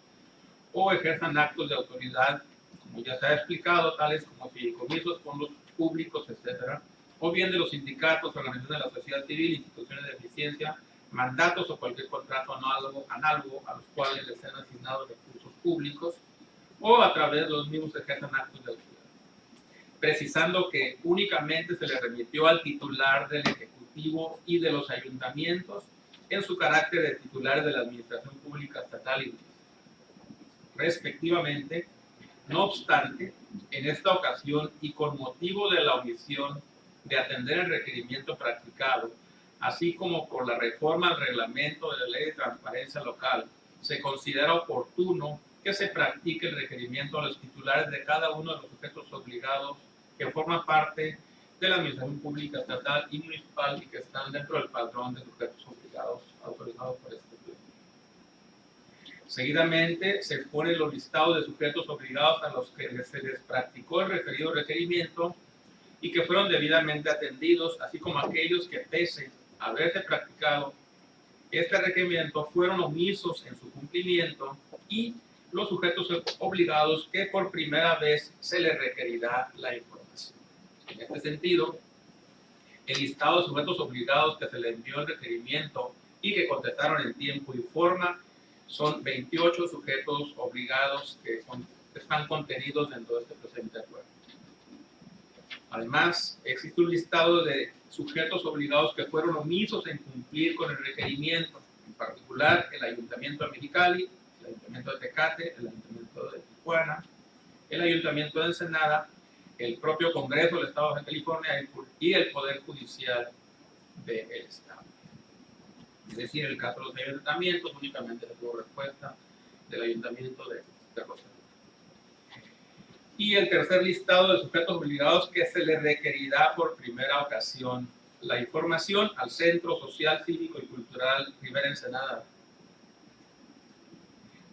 o ejerzan actos de autoridad, como ya se ha explicado, tales como fideicomisos, fondos públicos, etc., o bien de los sindicatos, organizaciones de la sociedad civil, instituciones de eficiencia, mandatos o cualquier contrato análogo a los cuales les sean asignados recursos públicos, o a través de los mismos ejerzan actos de autoridad. Precisando que únicamente se le remitió al titular del Ejecutivo y de los ayuntamientos en su carácter de titulares de la Administración Pública Estatal y respectivamente. No obstante, en esta ocasión y con motivo de la omisión de atender el requerimiento practicado, así como por la reforma al reglamento de la Ley de Transparencia Local, se considera oportuno que se practique el requerimiento a los titulares de cada uno de los sujetos obligados que forman parte de la Administración Pública Estatal y Municipal y que están dentro del padrón de sujetos obligados autorizados por este pleno. Seguidamente se exponen los listados de sujetos obligados a los que se les practicó el referido requerimiento y que fueron debidamente atendidos, así como aquellos que, pese a haberse practicado este requerimiento, fueron omisos en su cumplimiento, y los sujetos obligados que por primera vez se les requerirá la información. En este sentido, el listado de sujetos obligados que se les envió el requerimiento y que contestaron en tiempo y forma son 28 sujetos obligados que están contenidos dentro de este presente acuerdo. Además, existe un listado de sujetos obligados que fueron omisos en cumplir con el requerimiento, en particular el Ayuntamiento de Mexicali, el Ayuntamiento de Tecate, el Ayuntamiento de Tijuana, el Ayuntamiento de Ensenada, el propio Congreso del Estado de California y el Poder Judicial del Estado. Es decir, en el caso de los ayuntamientos, únicamente se tuvo respuesta del Ayuntamiento de Rosarito. Y el tercer listado de sujetos obligados que se le requerirá por primera ocasión la información al Centro Social, Cívico y Cultural Rivera Ensenada,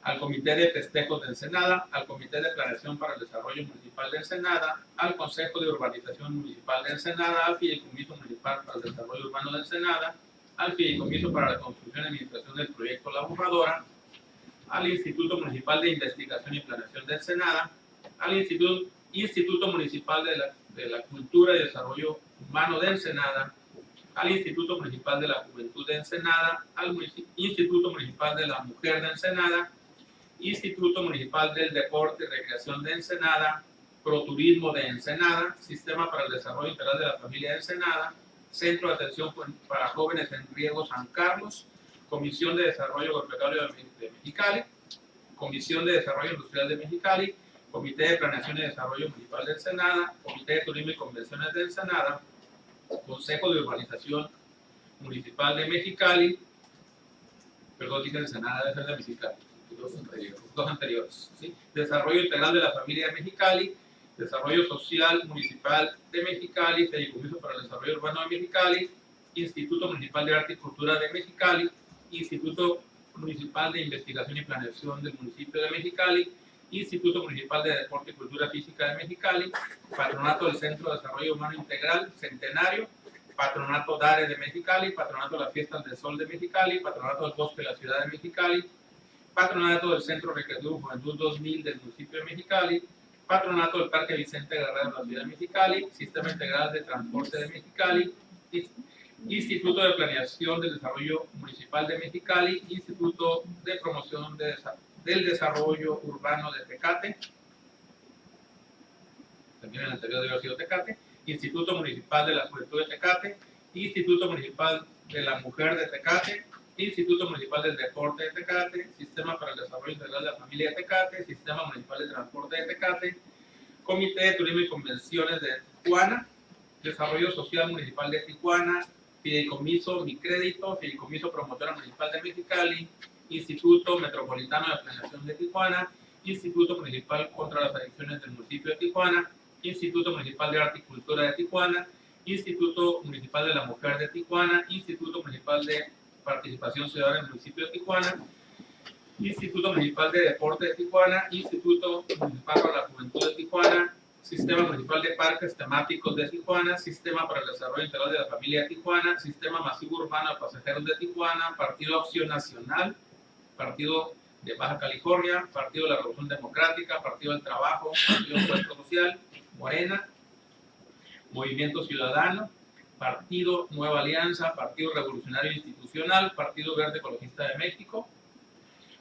al Comité de Festejos de Ensenada, al Comité de Planeación para el Desarrollo Municipal de Ensenada, al Consejo de Urbanización Municipal de Ensenada, al Fideicomiso Municipal para el Desarrollo Urbano de Ensenada, al Fideicomiso para la Construcción y Administración del Proyecto La Borradora, al Instituto Municipal de Investigación y Planeación de Ensenada, al Instituto Municipal de la Cultura y Desarrollo Humano de Ensenada, al Instituto Municipal de la Juventud de Ensenada, al Instituto Municipal de la Mujer de Ensenada, Instituto Municipal del Deporte y Recreación de Ensenada, Proturismo de Ensenada, Sistema para el Desarrollo Integral de la Familia de Ensenada, Centro de Atención para Jóvenes en Riesgo San Carlos, Comisión de Desarrollo Agropecuario de Mexicali, Comisión de Desarrollo Industrial de Mexicali, Comité de Planeación y Desarrollo Municipal de Ensenada, Comité de Turismo y Convenciones de Ensenada, Consejo de Urbanización Municipal de Mexicali, perdón, dije Ensenada, debe ser de Mexicali, dos anteriores, ¿sí? Desarrollo Integral de la Familia de Mexicali, Desarrollo Social Municipal de Mexicali, Fideicomiso para el Desarrollo Urbano de Mexicali, Instituto Municipal de Arte y Cultura de Mexicali, Instituto Municipal de Investigación y Planeación del Municipio de Mexicali, Instituto Municipal de Deporte y Cultura Física de Mexicali, Patronato del Centro de Desarrollo Humano Integral Centenario, Patronato DARE de Mexicali, Patronato de las Fiestas del Sol de Mexicali, Patronato del Bosque de la Ciudad de Mexicali, Patronato del Centro Recreativo Juventud 2000 del municipio de Mexicali, Patronato del Parque Vicente Guerrero de la Ciudad de Mexicali, Sistema Integral de Transporte de Mexicali, Instituto de Planeación del Desarrollo Municipal de Mexicali, Instituto de Promoción del Desarrollo Urbano de Tecate, también el anterior debe haber sido Tecate, Instituto Municipal de la Juventud de Tecate, Instituto Municipal de la Mujer de Tecate, Instituto Municipal del Deporte de Tecate, Sistema para el Desarrollo Integral de la Familia de Tecate, Sistema Municipal de Transporte de Tecate, Comité de Turismo y Convenciones de Tijuana, Desarrollo Social Municipal de Tijuana, Fideicomiso Mi Crédito, Fideicomiso Promotora Municipal de Mexicali, Instituto Metropolitano de Planeación de Tijuana, Instituto Municipal contra las Adicciones del municipio de Tijuana, Instituto Municipal de Arte y Cultura de Tijuana, Instituto Municipal de la Mujer de Tijuana, Instituto Municipal de Participación Ciudadana del municipio de Tijuana, Instituto Municipal de Deporte de Tijuana, Instituto Municipal para la Juventud de Tijuana, Sistema Municipal de Parques Temáticos de Tijuana, Sistema para el Desarrollo Integral de la Familia de Tijuana, Sistema Masivo Urbano de Pasajeros de Tijuana, Partido Acción Nacional, Partido de Baja California, Partido de la Revolución Democrática, Partido del Trabajo, Partido Encuentro Social, Morena, Movimiento Ciudadano, Partido Nueva Alianza, Partido Revolucionario Institucional, Partido Verde Ecologista de México,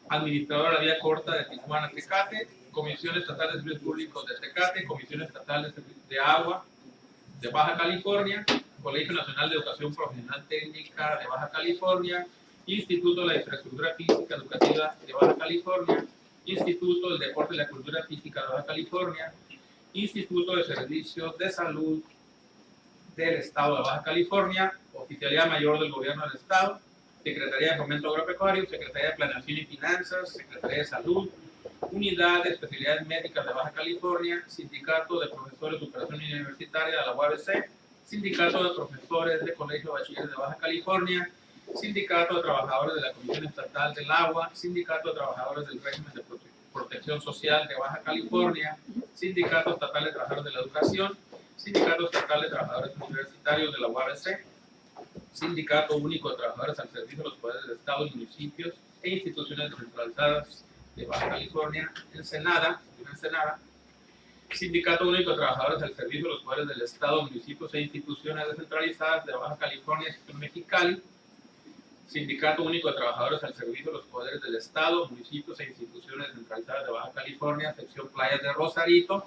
Administradora de la Vía Corta de Tijuana, Tecate, Comisión Estatal de Servicios Públicos de Tecate, Comisión Estatal de Agua de Baja California, Colegio Nacional de Educación Profesional Técnica de Baja California, Instituto de la Infraestructura Física Educativa de Baja California, Instituto del Deporte y la Cultura Física de Baja California, Instituto de Servicios de Salud del Estado de Baja California, Oficialía Mayor del Gobierno del Estado, Secretaría de Fomento Agropecuario, Secretaría de Planeación y Finanzas, Secretaría de Salud, Unidad de Especialidades Médicas de Baja California, Sindicato de Profesores de Superación Universitaria de la UABC, Sindicato de Profesores de Colegio de Bachilleres de Baja California, Sindicato de Trabajadores de la Comisión Estatal del Agua, Sindicato de Trabajadores del Régimen de Protección Social de Baja California, Sindicato Estatal de Trabajadores de la Educación, Sindicato Estatal de Trabajadores Universitarios de la UABC, Sindicato Único de Trabajadores al Servicio de los Poderes del Estado y Municipios e Instituciones Descentralizadas de Baja California, Ensenada, Sindicato Único de Trabajadores al Servicio de los Poderes del Estado, Municipios e Instituciones Descentralizadas de Baja California, Mexicali, Sindicato Único de Trabajadores al Servicio de los Poderes del Estado, Municipios e Instituciones Descentralizadas de Baja California, sección Playas de Rosarito,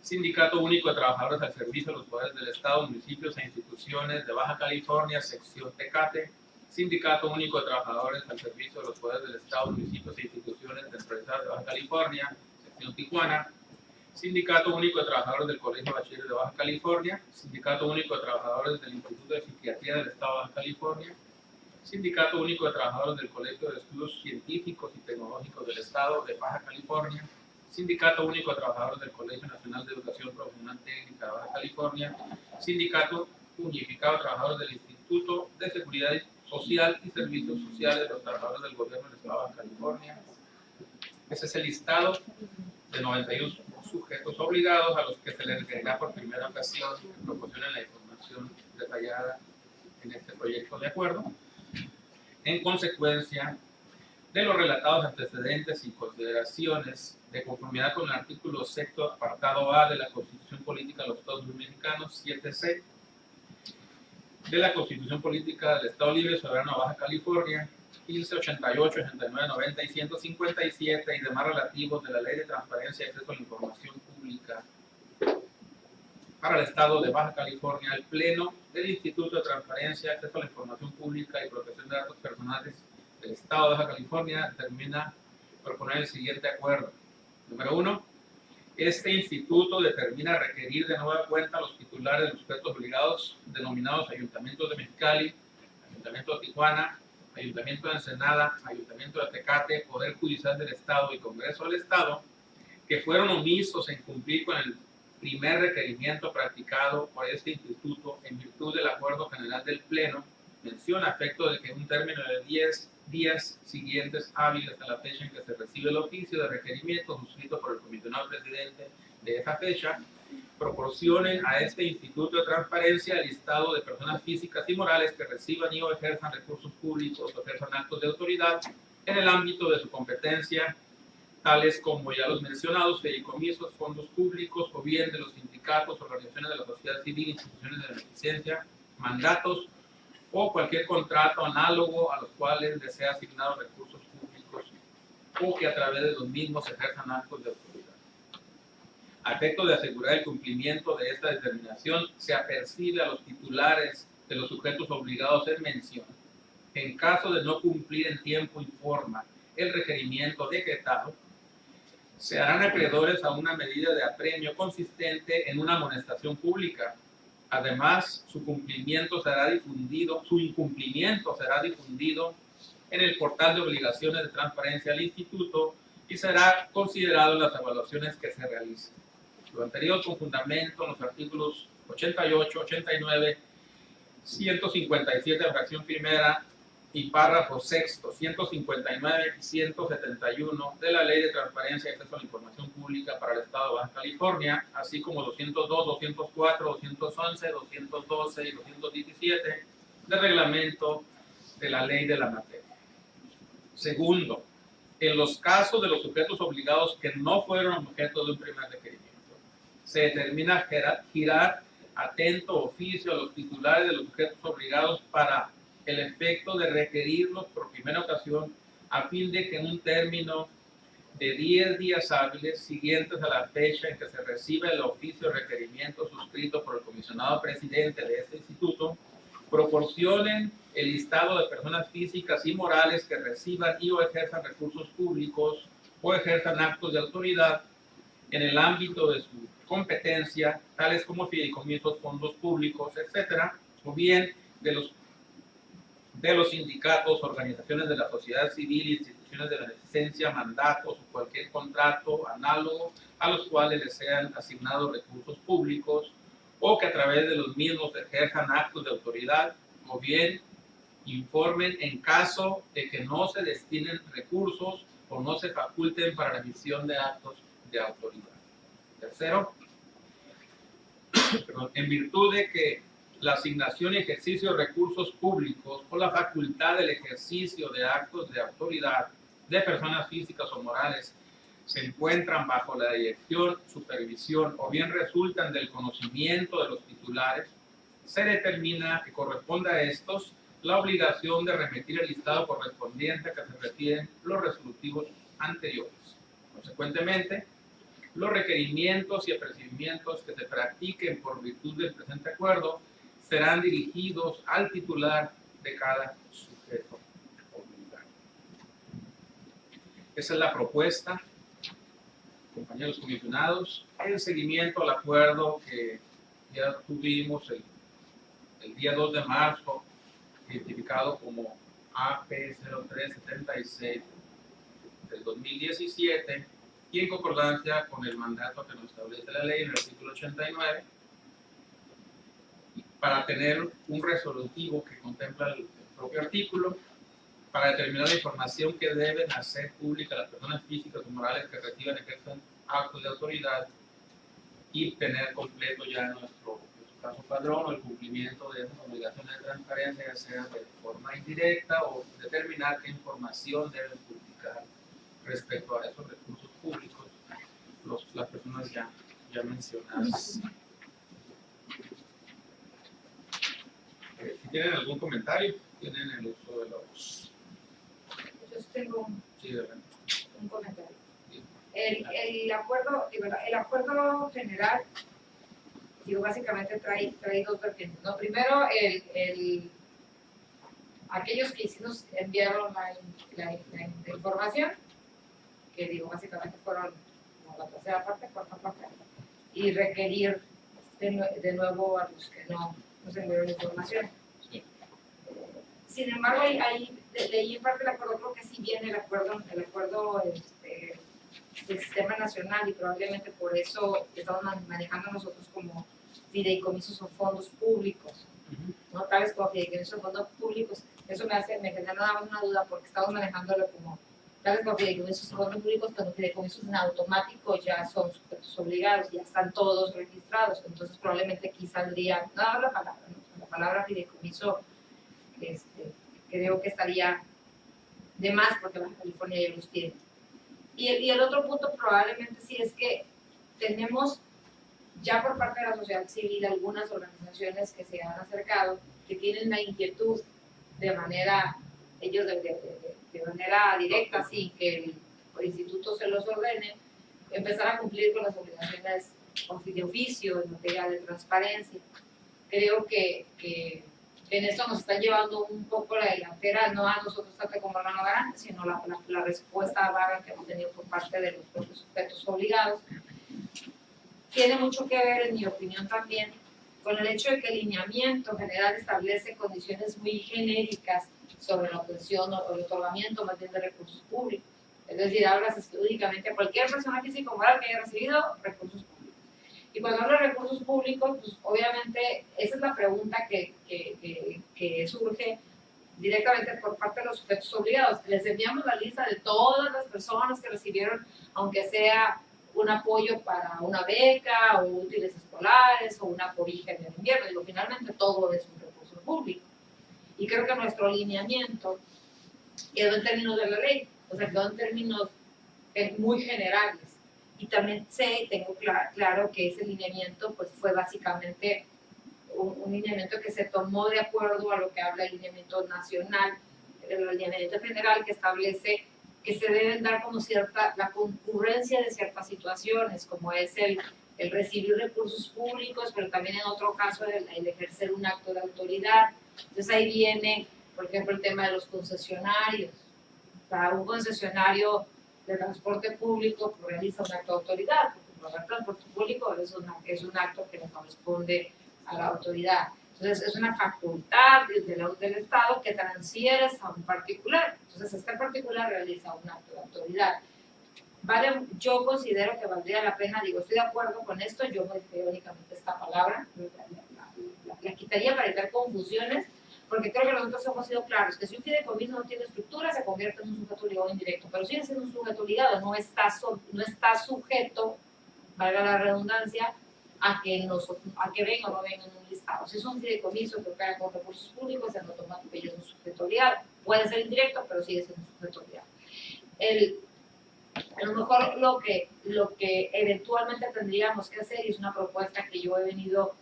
Sindicato Único de Trabajadores al Servicio de los Poderes del Estado, Municipios e Instituciones de Baja California, sección Tecate, Sindicato Único de Trabajadores al Servicio de los Poderes del Estado, Municipios e Instituciones Descentralizadas de Baja California, sección Tijuana, Sindicato Único de Trabajadores del Colegio de Bachilleres de Baja California, Sindicato Único de Trabajadores del Instituto de Psiquiatría del Estado de Baja California, Sindicato Único de Trabajadores del Colegio de Estudios Científicos y Tecnológicos del Estado de Baja California, Sindicato Único de Trabajadores del Colegio Nacional de Educación Profesional Técnica de Baja California, Sindicato Unificado de Trabajadores del Instituto de Seguridad Social y Servicios Sociales de los Trabajadores del Gobierno del Estado de Baja California. Ese es el listado de 91 sujetos obligados a los que se les requerirá por primera ocasión que proporcionen la información detallada en este proyecto de acuerdo. En consecuencia de los relatados antecedentes y consideraciones de conformidad con el artículo 6, apartado A de la Constitución Política de los Estados Unidos Mexicanos, 7C, de la Constitución Política del Estado Libre y Soberano de Baja California, 15, 88, 89, 90 y 157 y demás relativos de la Ley de Transparencia y Acceso a la Información Pública para el Estado de Baja California, el Pleno del Instituto de Transparencia, Acceso a la Información Pública y Protección de Datos Personales del Estado de Baja California determina proponer el siguiente acuerdo. Número 1. Este instituto determina requerir de nueva cuenta a los titulares de los sujetos obligados denominados Ayuntamientos de Mexicali, Ayuntamiento de Tijuana, Ayuntamiento de Ensenada, Ayuntamiento de Tecate, Poder Judicial del Estado y Congreso del Estado, que fueron omisos en cumplir con el primer requerimiento practicado por este instituto en virtud del Acuerdo General del Pleno, menciona a efecto de que en un término de 10 días siguientes hábiles a la fecha en que se recibe el oficio de requerimiento suscrito por el comisionado presidente de esa fecha, proporcionen a este Instituto de Transparencia el listado de personas físicas y morales que reciban y o ejerzan recursos públicos o ejerzan actos de autoridad en el ámbito de su competencia, tales como ya los mencionados, fideicomisos, fondos públicos o bien de los sindicatos, organizaciones de la sociedad civil, instituciones de beneficencia, mandatos o cualquier contrato análogo a los cuales les sea asignado recursos públicos o que a través de los mismos ejerzan actos de autoridad. A efecto de asegurar el cumplimiento de esta determinación, se apercibe a los titulares de los sujetos obligados en mención, en caso de no cumplir en tiempo y forma el requerimiento decretado, se harán acreedores a una medida de apremio consistente en una amonestación pública. Además, su incumplimiento será difundido en el portal de obligaciones de transparencia del Instituto y será considerado en las evaluaciones que se realicen. Lo anterior con fundamento en los artículos 88, 89, 157 fracción primera y párrafo sexto, 159 y 171 de la Ley de Transparencia y Acceso a la Información Pública para el Estado de Baja California, así como 202, 204, 211, 212 y 217 del reglamento de la ley de la materia. Segundo, en los casos de los sujetos obligados que no fueron objeto de un primer requerimiento, se determina girar atento oficio a los titulares de los sujetos obligados para el efecto de requerirlos por primera ocasión a fin de que en un término de 10 días hábiles siguientes a la fecha en que se recibe el oficio de requerimiento suscrito por el comisionado presidente de este instituto, proporcionen el listado de personas físicas y morales que reciban y o ejerzan recursos públicos o ejerzan actos de autoridad en el ámbito de su competencia, tales como fideicomisos, fondos públicos, etcétera, o bien de los sindicatos, organizaciones de la sociedad civil, instituciones de beneficencia, mandatos o cualquier contrato análogo a los cuales les sean asignados recursos públicos o que a través de los mismos ejerzan actos de autoridad o bien informen en caso de que no se destinen recursos o no se faculten para la emisión de actos de autoridad. Tercero, en virtud de que la asignación y ejercicio de recursos públicos o la facultad del ejercicio de actos de autoridad de personas físicas o morales se encuentran bajo la dirección, supervisión o bien resultan del conocimiento de los titulares, se determina que corresponde a estos la obligación de remitir el listado correspondiente a que se refieren los resolutivos anteriores. Consecuentemente, los requerimientos y apercibimientos que se practiquen por virtud del presente acuerdo serán dirigidos al titular de cada sujeto obligado. Esa es la propuesta, compañeros comisionados, en seguimiento al acuerdo que ya tuvimos el día 2 de marzo, identificado como AP0376 del 2017, y en concordancia con el mandato que nos establece la ley en el artículo 89, para tener un resolutivo que contempla el propio artículo, para determinar la información que deben hacer pública las personas físicas o morales que reciban y ejercen actos de autoridad y tener completo ya nuestro caso padrón o el cumplimiento de esas obligaciones de transparencia, ya sea de forma indirecta o determinar qué información deben publicar respecto a esos recursos públicos las personas ya mencionadas. Si tienen algún comentario, tienen el uso de los... Yo tengo Sí, un comentario. El acuerdo general, digo, básicamente trae dos vertientes, ¿no? Primero, aquellos que sí nos enviaron la información, que digo, básicamente fueron la tercera parte, cuarta parte, y requerir de nuevo a los que no nos enviaron información. Sí. sin embargo, ahí leí en parte el acuerdo, creo que sí viene el acuerdo del Sistema Nacional, y probablemente por eso estamos manejando nosotros como fideicomisos o fondos públicos, ¿no? Tales como fideicomisos o fondos públicos. Eso me genera nada más una duda, porque estamos manejándolo como tales como fideicomisos o fondos públicos, pero fideicomisos en automático ya son sujetos obligados, ya están todos registrados. Entonces probablemente aquí saldría, no la palabra, ¿no? La palabra fideicomiso creo que estaría de más, porque Baja California ya los tiene. Y el otro punto probablemente sí es que tenemos ya por parte de la sociedad civil algunas organizaciones que se han acercado, que tienen la inquietud de manera, ellos de manera directa, sin que el instituto se los ordene, empezar a cumplir con las obligaciones de oficio en materia de transparencia. Creo que en esto nos están llevando un poco la delantera, no a nosotros tanto como a la garante, sino la respuesta vaga que hemos tenido por parte de los propios sujetos obligados. Tiene mucho que ver, en mi opinión también, con el hecho de que el lineamiento general establece condiciones muy genéricas sobre la obtención o el otorgamiento más bien de recursos públicos. Es decir, hablas específicamente a cualquier persona física o moral que haya recibido recursos públicos. Y cuando hablo de recursos públicos, pues obviamente esa es la pregunta que surge directamente por parte de los sujetos obligados. Les enviamos la lista de todas las personas que recibieron, aunque sea un apoyo para una beca o útiles escolares o una cobija en el invierno. Digo, finalmente todo es un recurso público. Y creo que nuestro alineamiento quedó en términos de la ley, o sea, quedó en términos muy generales. Y también tengo claro que ese lineamiento pues, fue básicamente un lineamiento que se tomó de acuerdo a lo que habla el lineamiento nacional, el lineamiento general, que establece que se deben dar como la concurrencia de ciertas situaciones, como es el recibir recursos públicos, pero también en otro caso el ejercer un acto de autoridad. Entonces ahí viene, por ejemplo, el tema de los concesionarios. O sea, un concesionario de transporte público pues, realiza un acto de autoridad, porque proveer transporte público es un acto que le corresponde a la autoridad. Entonces es una facultad del Estado que transfieres a un particular. Entonces este particular realiza un acto de autoridad. Yo considero que valdría la pena, digo, estoy de acuerdo con esto, yo modificaría únicamente esta palabra, la quitaría para evitar confusiones, porque creo que nosotros hemos sido claros, que si un fideicomiso no tiene estructura, se convierte en un sujeto obligado indirecto, pero sigue siendo un sujeto obligado, no está sujeto, valga la redundancia, a que venga o no venga en un listado. Si es un fideicomiso que opera con recursos públicos, en automático ya es un sujeto obligado. Puede ser indirecto, pero sigue siendo un sujeto obligado. A lo mejor lo que eventualmente tendríamos que hacer, y es una propuesta que yo he venido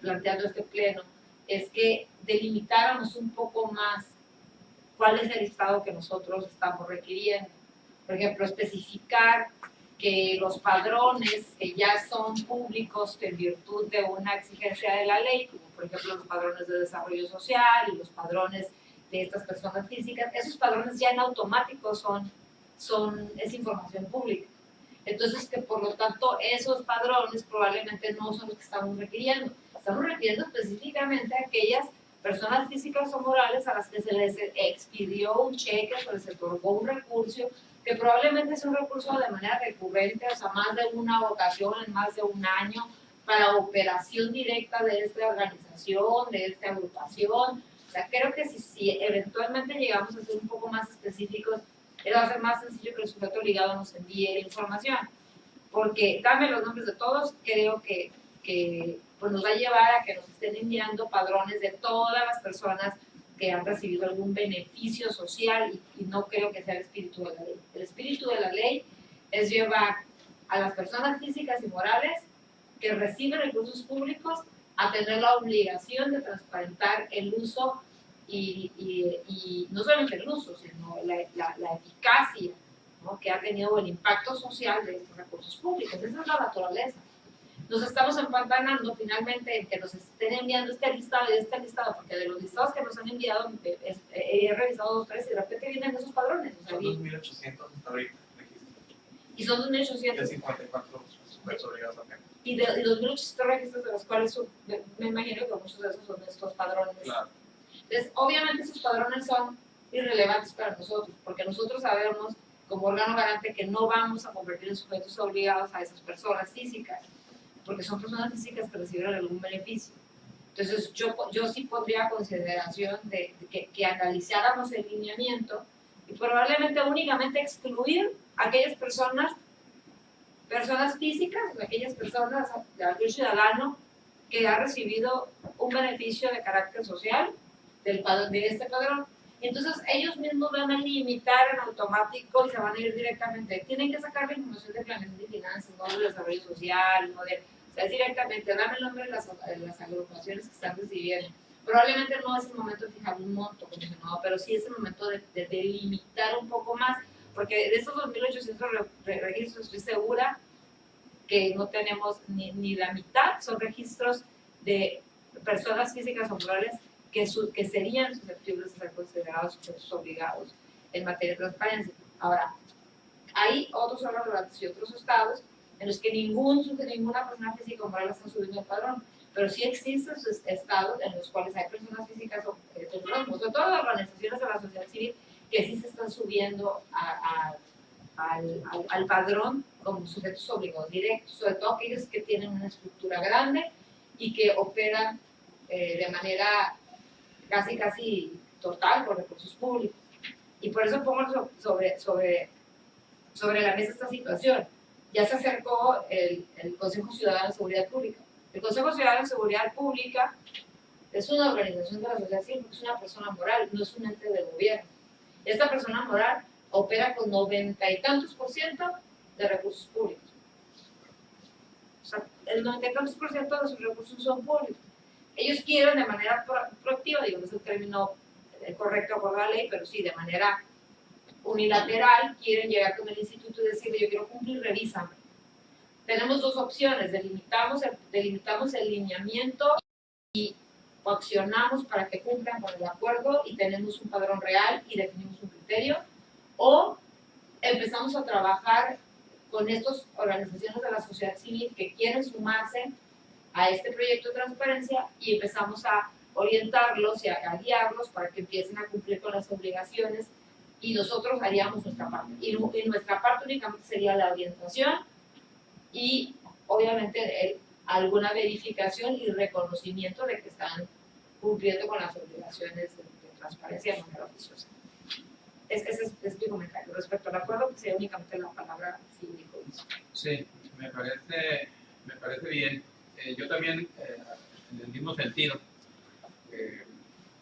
planteando este pleno, es que delimitáramos un poco más cuál es el listado que nosotros estamos requiriendo. Por ejemplo, especificar que los padrones que ya son públicos en virtud de una exigencia de la ley, como por ejemplo los padrones de desarrollo social y los padrones de estas personas físicas, esos padrones ya en automático es información pública. Entonces, que por lo tanto esos padrones probablemente no son los que estamos requiriendo. Estamos requiriendo específicamente a aquellas personas físicas o morales a las que se les expidió un cheque, se les otorgó un recurso, que probablemente es un recurso de manera recurrente, o sea, más de una ocasión, en más de un año, para operación directa de esta organización, de esta agrupación. O sea, creo que si eventualmente llegamos a ser un poco más específicos, va a ser más sencillo que el sujeto obligado nos envíe la información. Porque dame los nombres de todos, creo que pues nos va a llevar a que nos estén enviando padrones de todas las personas que han recibido algún beneficio social y no creo que sea el espíritu de la ley. El espíritu de la ley es llevar a las personas físicas y morales que reciben recursos públicos a tener la obligación de transparentar el uso y no solamente el uso, sino la eficacia, ¿no?, que ha tenido el impacto social de estos recursos públicos. Esa es la naturaleza. Nos estamos empantanando finalmente en que nos estén enviando este listado y este listado, porque de los listados que nos han enviado, he revisado 2 o 3 y de repente vienen esos padrones. O sea, son 2.800 hasta ahorita registros. Y son 2.800. Y 54 sujetos obligados apenas. Y 2.800 registros, de los cuales me imagino que muchos de esos son estos padrones. Claro. Entonces, obviamente esos padrones son irrelevantes para nosotros, porque nosotros sabemos como órgano garante que no vamos a convertir en sujetos obligados a esas personas físicas, porque son personas físicas que reciben algún beneficio. Entonces, yo sí pondría a consideración de que analizáramos el lineamiento y probablemente únicamente excluir a aquellas personas físicas, aquellas personas de algún ciudadano que ha recibido un beneficio de carácter social de este padrón. Entonces ellos mismos van a limitar en automático y se van a ir directamente. Tienen que sacar la información de planeación de finanzas, no de desarrollo social, no de, o sea, es directamente, dame el nombre de las agrupaciones que están recibiendo. Probablemente no es el momento de fijar un monto, como no, pero sí es el momento de delimitar un poco más, porque de esos 2.800 registros estoy segura que no tenemos ni la mitad, son registros de personas físicas o morales que serían susceptibles de ser considerados sujetos obligados en materia de transparencia. Ahora, hay otros órganos y otros estados en los que ninguna persona física o moral está subiendo al padrón, pero sí existen estados en los cuales hay personas físicas o sobre todo organizaciones de la sociedad civil que sí se están subiendo al padrón como sujetos obligados directos, sobre todo aquellos que tienen una estructura grande y que operan de manera casi total con recursos públicos. Y por eso pongo sobre la mesa esta situación. Ya se acercó el Consejo Ciudadano de Seguridad Pública. El Consejo Ciudadano de Seguridad Pública es una organización de la sociedad civil, porque es una persona moral, no es un ente de gobierno. Esta persona moral opera con 90 y tantos % de recursos públicos. O sea, el 90 y tantos % de sus recursos son públicos. Ellos quieren de manera proactiva, digo, no es el término correcto por la ley, pero sí, de manera unilateral, quieren llegar con el instituto y decirle, yo quiero cumplir, revísame. Tenemos dos opciones, delimitamos el lineamiento y accionamos para que cumplan con el acuerdo y tenemos un padrón real y definimos un criterio, o empezamos a trabajar con estas organizaciones de la sociedad civil que quieren sumarse a este proyecto de transparencia y empezamos a orientarlos y a guiarlos para que empiecen a cumplir con las obligaciones y nosotros haríamos nuestra parte. Y nuestra parte únicamente sería la orientación y obviamente alguna verificación y reconocimiento de que están cumpliendo con las obligaciones de transparencia de manera oficiosa. Ese es mi comentario. Respecto al acuerdo, que sería únicamente la palabra cívico. Sí, me parece bien. Yo también, en el mismo sentido,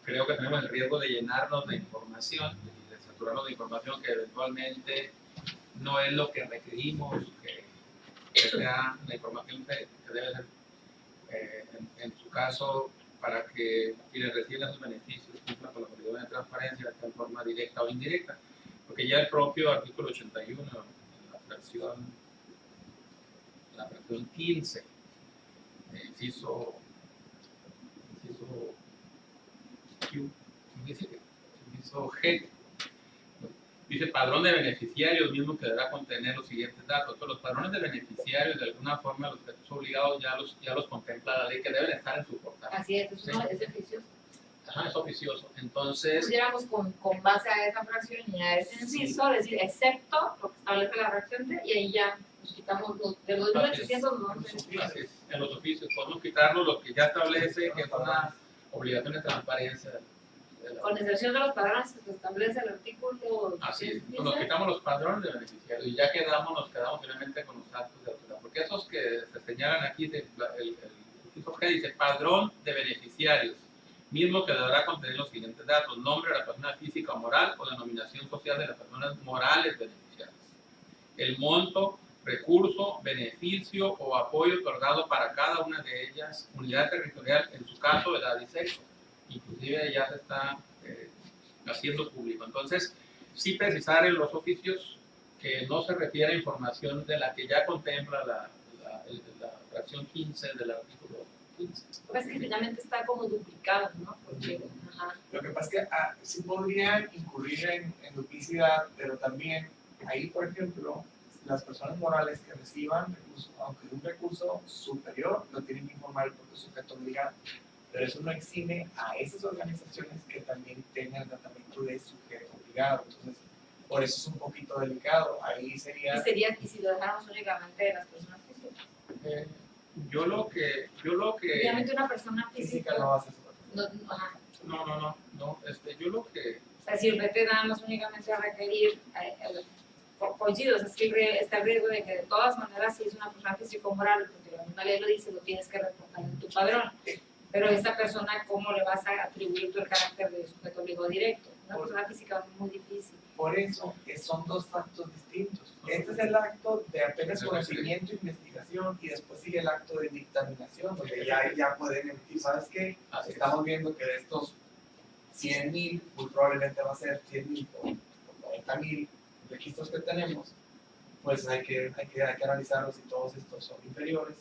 creo que tenemos el riesgo de llenarnos de información y de saturarnos de información que eventualmente no es lo que requerimos, que sea la información que debe ser, en su caso, para que quienes reciben sus beneficios cumplan con las obligaciones de transparencia de forma directa o indirecta. Porque ya el propio artículo 81, la fracción 15, inciso G, dice padrón de beneficiarios mismo que deberá contener los siguientes datos. Entonces, los padrones de beneficiarios, de alguna forma, los sujetos obligados ya los contempla la ley, que deben estar en su portal. Así es, ¿sí? Es oficioso. Ajá, es oficioso. Entonces, pudiéramos con base a esa fracción y a ese inciso decir, excepto lo que establece la fracción D, y ahí ya nos quitamos de los 2.800 en los oficios podemos quitarnos lo que ya establece que es una obligación de transparencia. Con excepción de los padrones que establece el artículo. Así es, nos quitamos los padrones de beneficiarios y ya nos quedamos finalmente con los actos de autoridad, porque esos que se señalan aquí, el inciso G dice padrón de beneficiarios, mismo que deberá contener los siguientes datos: nombre de la persona física o moral o denominación social de las personas morales beneficiarias, el monto, recurso, beneficio o apoyo otorgado para cada una de ellas, unidad territorial, en su caso, edad y sexo. Inclusive ya se está haciendo público. Entonces, sí precisar en los oficios que no se refiere a información de la que ya contempla la fracción 15 del artículo 15. Pues que finalmente está como duplicado, ¿no? Porque, Lo que pasa es que sí podrían incurrir en duplicidad, pero también ahí, por ejemplo, las personas morales que reciban recursos, aunque un recurso superior, lo tienen que informar porque es sujeto obligado. pero eso no exime a esas organizaciones que también tengan el tratamiento de sujeto obligado. Entonces, por eso es un poquito delicado. Ahí sería... Y si lo dejáramos únicamente de las personas físicas. Yo lo que Obviamente una persona física Física no va a ser ajá. no, yo lo que O sea, si el vete nada más únicamente a requerir, coincido, o sea, es que está el riesgo de que de todas maneras, si es una persona físico-moral, porque la misma ley lo dice, lo tienes que reportar en tu padrón. Pero esta persona, ¿cómo le vas a atribuir tú el carácter de sujeto obligado directo? Una persona física es muy difícil. Por eso son dos actos distintos. Este es el acto de apenas conocimiento e investigación y después sigue el acto de dictaminación, donde ya pueden emitir, ¿sabes qué? Estamos viendo que de estos 100,000, muy probablemente va a ser 100,000 o 90,000 registros que tenemos, pues hay que analizarlos si todos estos son inferiores.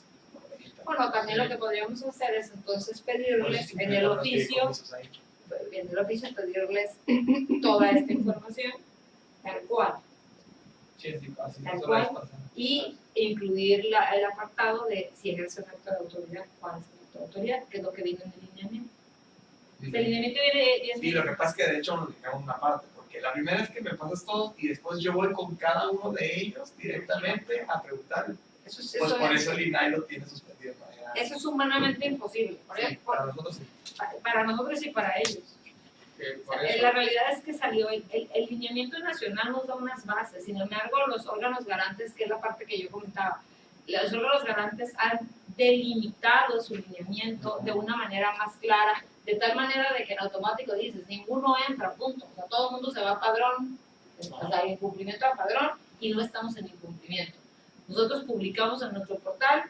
Bueno, también lo que podríamos hacer es entonces pedirles en el oficio, pedirles toda esta información, tal cual, tal cual, y incluir el apartado de si ejerce un acto de autoridad, cuál es el acto de autoridad, que es lo que viene en el lineamiento. El lineamiento viene... Sí, lo que pasa es que de hecho nos dejamos una parte, porque la primera es que me pasas todo y después yo voy con cada uno de ellos directamente a preguntar. Pues por eso el INAI lo tiene suspendido. Eso es humanamente imposible. Sí, para nosotros sí. Para nosotros y para ellos. La realidad es que salió, el lineamiento nacional nos da unas bases, sin embargo los órganos garantes, que es la parte que yo comentaba, los órganos garantes han delimitado su lineamiento de una manera más clara, de tal manera de que en automático dices, ninguno entra, punto, o sea, todo el mundo se va a padrón, o sea, incumplimiento a padrón, y no estamos en incumplimiento. Nosotros publicamos en nuestro portal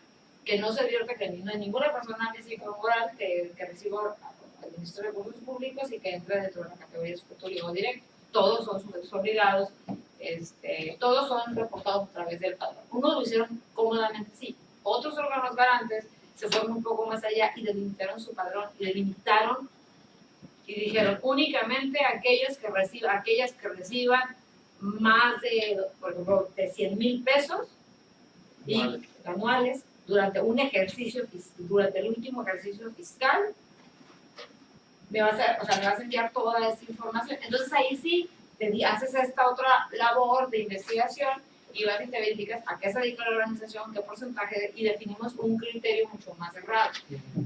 que no se vierte que no hay ninguna persona física o moral que reciba al Ministerio de Recursos Públicos y que entre dentro de la categoría de sujeto obligado directo. Todos son sujetos obligados, todos son reportados a través del padrón. Unos lo hicieron cómodamente, sí. Otros órganos garantes se fueron un poco más allá y delimitaron su padrón y delimitaron y dijeron únicamente aquellas que reciban más de, por ejemplo, de 100,000 pesos anuales durante un ejercicio, durante el último ejercicio fiscal, me vas a enviar toda esta información. Entonces ahí sí haces esta otra labor de investigación y vas y te verificas a qué se dedica la organización, qué porcentaje, y definimos un criterio mucho más cerrado.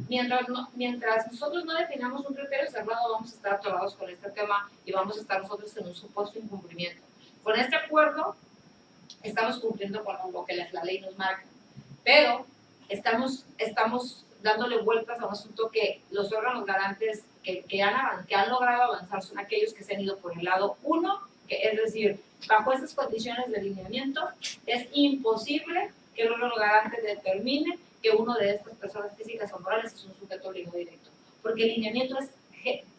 Mientras nosotros no definamos un criterio cerrado, vamos a estar atorados con este tema y vamos a estar nosotros en un supuesto incumplimiento. Con este acuerdo estamos cumpliendo con lo que la ley nos marca, pero estamos dándole vueltas a un asunto que los órganos garantes que han logrado avanzar son aquellos que se han ido por el lado 1, que es decir, bajo esas condiciones de lineamiento es imposible que el órgano garante determine que uno de estas personas físicas o morales es un sujeto obligado directo, porque el lineamiento es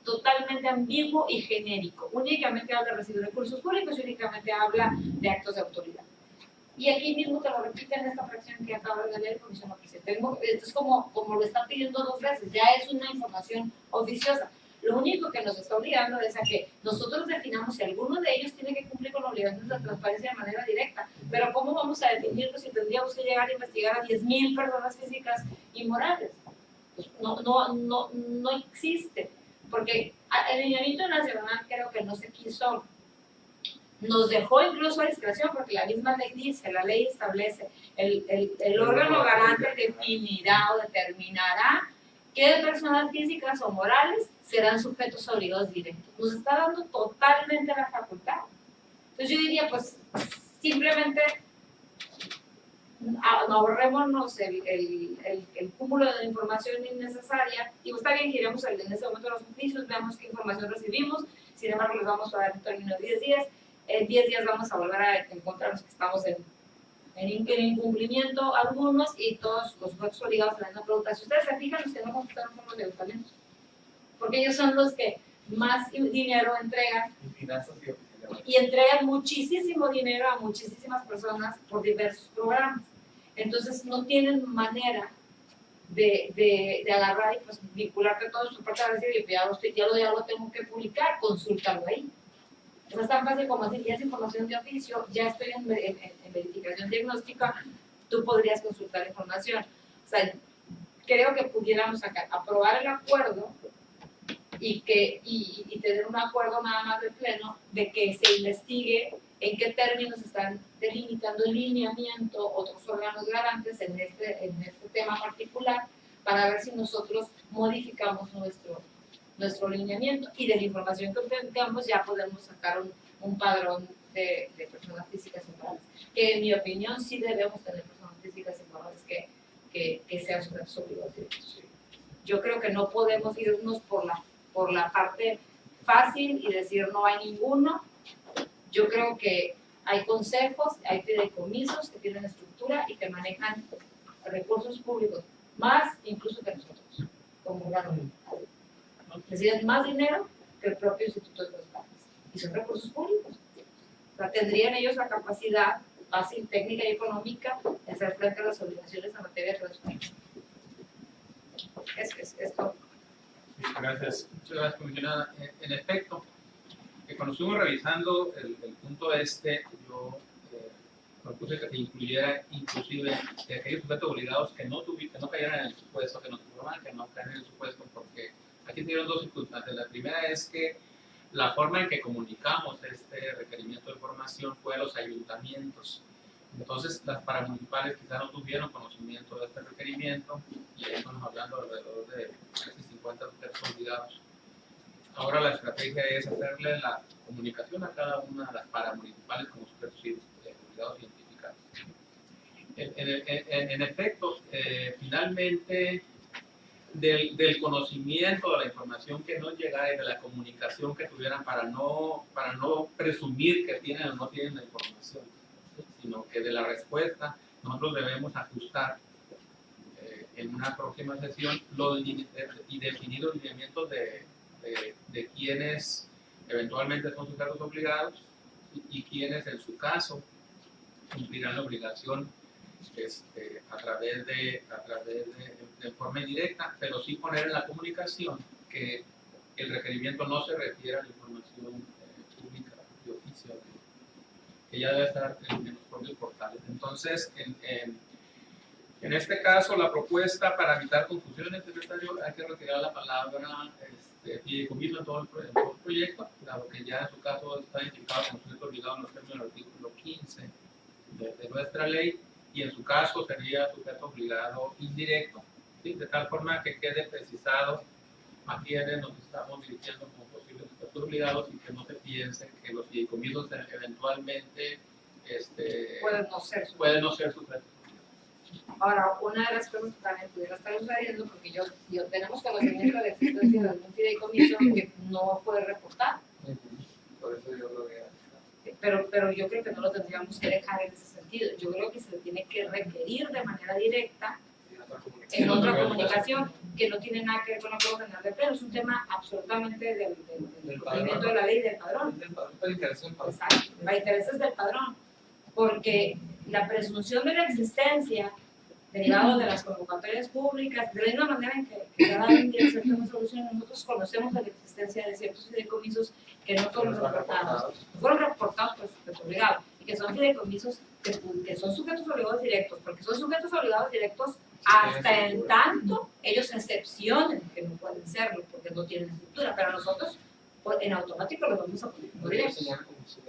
totalmente ambiguo y genérico, únicamente habla de recibir recursos públicos y únicamente habla de actos de autoridad. Y aquí mismo te lo repiten en esta fracción que acabo de leer, porque no presidente. Es como lo están pidiendo 2 veces, ya es una información oficiosa. Lo único que nos está obligando es a que nosotros definamos si alguno de ellos tiene que cumplir con obligaciones de transparencia de manera directa. Pero ¿cómo vamos a definirlo si tendríamos que llegar a investigar a 10,000 personas físicas y morales? Pues no existe. Porque el lineamiento nacional creo que no se quiso. Nos dejó incluso a discreción porque la misma ley dice, la ley establece, el órgano garante definirá o determinará qué personas físicas o morales serán sujetos obligados directos. Nos está dando totalmente la facultad. Entonces yo diría, pues, simplemente ahorrémonos el cúmulo de información innecesaria. Digo, está bien, giremos en ese momento los oficios, veamos qué información recibimos, sin embargo les vamos a dar un término de 10 días. En 10 días vamos a volver a encontrarnos que estamos en incumplimiento algunos y todos los sujetos obligados a la misma pregunta. Si ustedes se fijan, los que no contestaron son los de los talentos, porque ellos son los que más dinero entregan y entregan muchísimo dinero a muchísimas personas por diversos programas. Entonces no tienen manera de agarrar y pues vincularte a todo su parte de decir, ya lo tengo que publicar, consúltalo ahí. No es tan fácil como decir, ya es información de oficio, ya estoy en verificación diagnóstica, tú podrías consultar información. O sea, creo que pudiéramos aprobar el acuerdo y tener un acuerdo nada más de pleno de que se investigue en qué términos están delimitando el lineamiento otros órganos garantes en este tema particular, para ver si nosotros modificamos nuestro lineamiento, y de la información que obtengamos ya podemos sacar un padrón de personas físicas y morales, que en mi opinión sí debemos tener personas físicas y morales que sean sujetos obligados directos. Yo creo que no podemos irnos por la parte fácil y decir no hay ninguno. Yo creo que hay consejos, hay fideicomisos que tienen estructura y que manejan recursos públicos, más incluso que nosotros, como órgano. Reciben más dinero que el propio Instituto de Transparencia, y son recursos públicos. O sea, tendrían ellos la capacidad fácil, técnica y económica de hacer frente a las obligaciones en materia de transparencia. Es todo. Gracias. Muchas gracias, comisionada. En efecto, cuando estuvimos revisando el punto yo propuse que se incluyera inclusive de aquellos sujetos obligados que no cayeran en el supuesto, que nos informaran que no caen en el supuesto, porque aquí tuvieron dos circunstancias. La primera es que la forma en que comunicamos este requerimiento de información fue a los ayuntamientos. Entonces, las paramunicipales quizás no tuvieron conocimiento de este requerimiento, y ahí estamos hablando alrededor de casi 50 sujetos obligados. Ahora la estrategia es hacerle la comunicación a cada una de las paramunicipales como sujetos obligados identificados. En efecto, finalmente, del conocimiento, de la información que nos llegara y de la comunicación que tuvieran para no presumir que tienen o no tienen la información, sino que de la respuesta nosotros debemos ajustar en una próxima sesión y definir los lineamientos de quienes eventualmente son sujetos obligados y quienes en su caso cumplirán la obligación a través de forma indirecta, pero sí poner en la comunicación que el requerimiento no se refiere a la información pública de oficio, que ya debe estar en los propios portales. Entonces, en este caso, la propuesta para evitar confusiones, secretario, hay que retirar la palabra fideicomiso en todo el proyecto, dado que ya en su caso está identificado como sujeto obligado en los términos del artículo 15 de nuestra ley, y en su caso sería sujeto obligado indirecto, ¿sí? De tal forma que quede precisado a quienes nos estamos dirigiendo como posibles sujetos obligados, y que no se piense que los fideicomisos eventualmente pueden no ser sujetos. Ahora, una de las cosas que también pudiera estar sucediendo, porque yo tenemos conocimiento de la existencia de algún fideicomiso que no fue reportado. Por eso yo lo veo. Pero yo creo que no lo tendríamos que dejar en ese sentido. Yo creo que se le tiene que requerir de manera directa en otra comunicación que no tiene nada que ver con la Acuerdo General de Pleno. Es un tema absolutamente del cumplimiento de la ley del padrón. Exacto, para intereses del padrón. Porque la presunción de la existencia, derivado de las convocatorias públicas, de la misma manera en que cada año tiene ciertas soluciones, nosotros conocemos de la existencia de ciertos fideicomisos que no fueron reportados por sujetos obligados, y que son fideicomisos que son sujetos obligados directos, porque son sujetos obligados directos hasta en tanto ellos excepcionen que no pueden serlo, porque no tienen estructura, pero nosotros en automático lo vamos a poner como directos.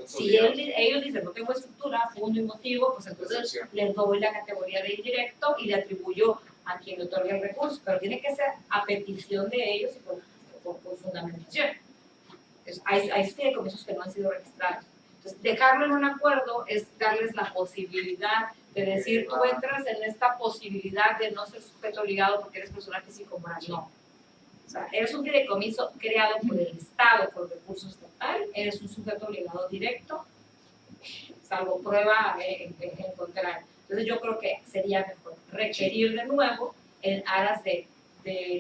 Si ellos dicen no tengo estructura, punto y motivo, pues entonces les doy la categoría de indirecto y le atribuyo a quien le otorgue el recurso, pero tiene que ser a petición de ellos y por fundamentación. Entonces, hay fideicomisos que no han sido registrados. Entonces, dejarlo en un acuerdo es darles la posibilidad de decir, tú entras en esta posibilidad de no ser sujeto obligado porque eres persona física o moral. No. O sea, eres un fideicomiso creado por el Estado, por recurso estatal, eres un sujeto obligado directo, salvo prueba en contrario. Entonces yo creo que sería mejor requerir de nuevo en aras de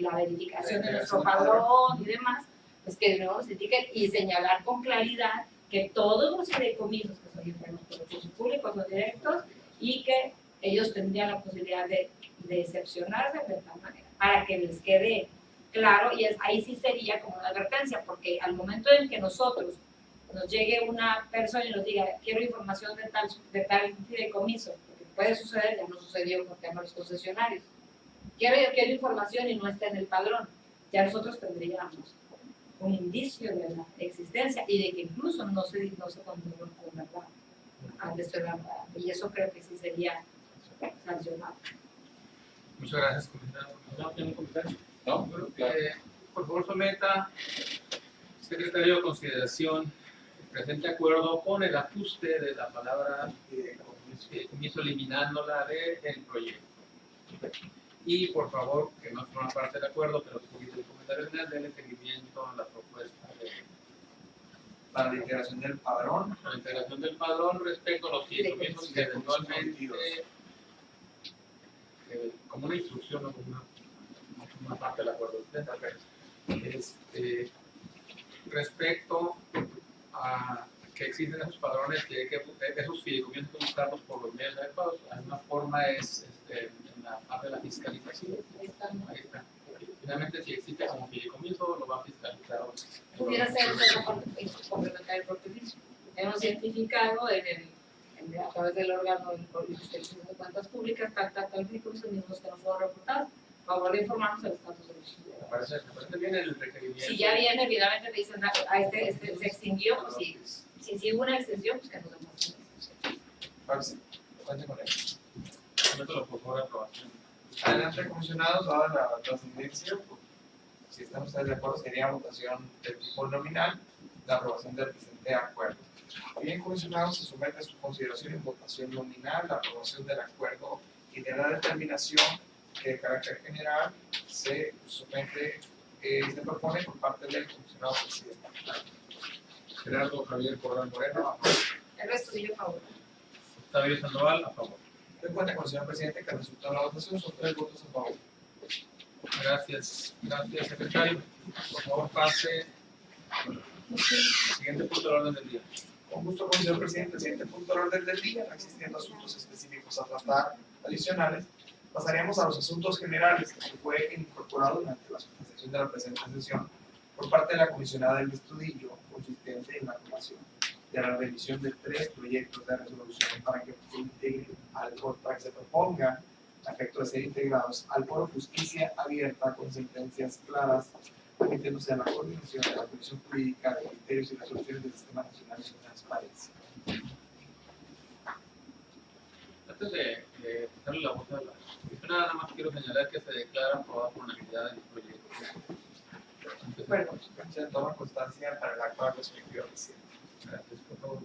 la verificación de nuestro padrón y demás, pues que de nuevo nos indiquen y señalar con claridad que todos los fideicomisos que son internos por recursos públicos son directos, y que ellos tendrían la posibilidad de excepcionarse de tal manera, para que les quede claro, y ahí sí sería como una advertencia, porque al momento en que nosotros nos llegue una persona y nos diga, quiero información de tal fideicomiso, porque puede suceder, ya no sucedió con el tema de los concesionarios, quiero información y no está en el padrón, ya nosotros tendríamos un indicio de la existencia y de que incluso no se controló con verdad antes de la verdad. Y eso creo que sí sería sancionado. Muchas gracias, comisionado. ¿No tiene un comentario? ¿No? Por favor, someta, secretario, a consideración el presente acuerdo con el ajuste de la palabra comienzo eliminándola del proyecto. Y por favor, que no forma parte del acuerdo, pero el comentario final denle seguimiento a la propuesta para la integración del padrón. la integración del padrón respecto a los fideicomisos que eventualmente, como una instrucción o como una parte del acuerdo, respecto a que existen esos padrones, que esos fideicomisos hay que buscarlos por los medios adecuados. Una forma es en la parte de la fiscalización. Ahí está. Finalmente, si existe como fideicomiso, lo va a fiscalizar. Pudiera ser complementario porque hemos identificado a través del órgano de inspección de cuentas públicas tal fideicomisos mismos que no fueron reportados. Por favor, de informarnos del estatus de los. Me parece bien el requerimiento. Si ya viene, evidentemente me dicen, se extinguió, pues si hubo una extensión, pues que nos demos una extensión. Cuente con él. Mételo por favor a aprobación. Adelante, comisionados, dada la trascendencia, si están ustedes de acuerdo, sería votación del tipo nominal, la aprobación del presente acuerdo. Bien, comisionados, se somete a su consideración en votación nominal, la aprobación del acuerdo y de la determinación que de carácter general se somete, se propone por parte del comisionado presidente. Gerardo Javier Corral Moreno, a favor. El resto de yo, a favor. Octavio Sandoval, a favor. Den cuenta, señor presidente, que el resultado de la votación son 3 votos a favor. Gracias, secretario. Por favor, pase al siguiente punto del orden del día. Con gusto, señor presidente, el siguiente punto del orden del día, no existiendo asuntos específicos a tratar adicionales, pasaríamos a los asuntos generales que fue incorporado durante la sustentación de la presente sesión por parte de la comisionada del Estudillo, consistente en la aprobación de la revisión de 3 proyectos de resolución para que se integren para que se proponga a efecto de ser integrados al foro Justicia Abierta con sentencias claras, permitiéndose a la coordinación de la Comisión Jurídica de Criterios y Resoluciones del Sistema Nacional de Transparencia. Antes de darle la voz a yo nada más quiero señalar que se declara aprobada por unanimidad el proyecto. Bueno, se toma constancia para el actual respectivo presidente. Gracias, por favor,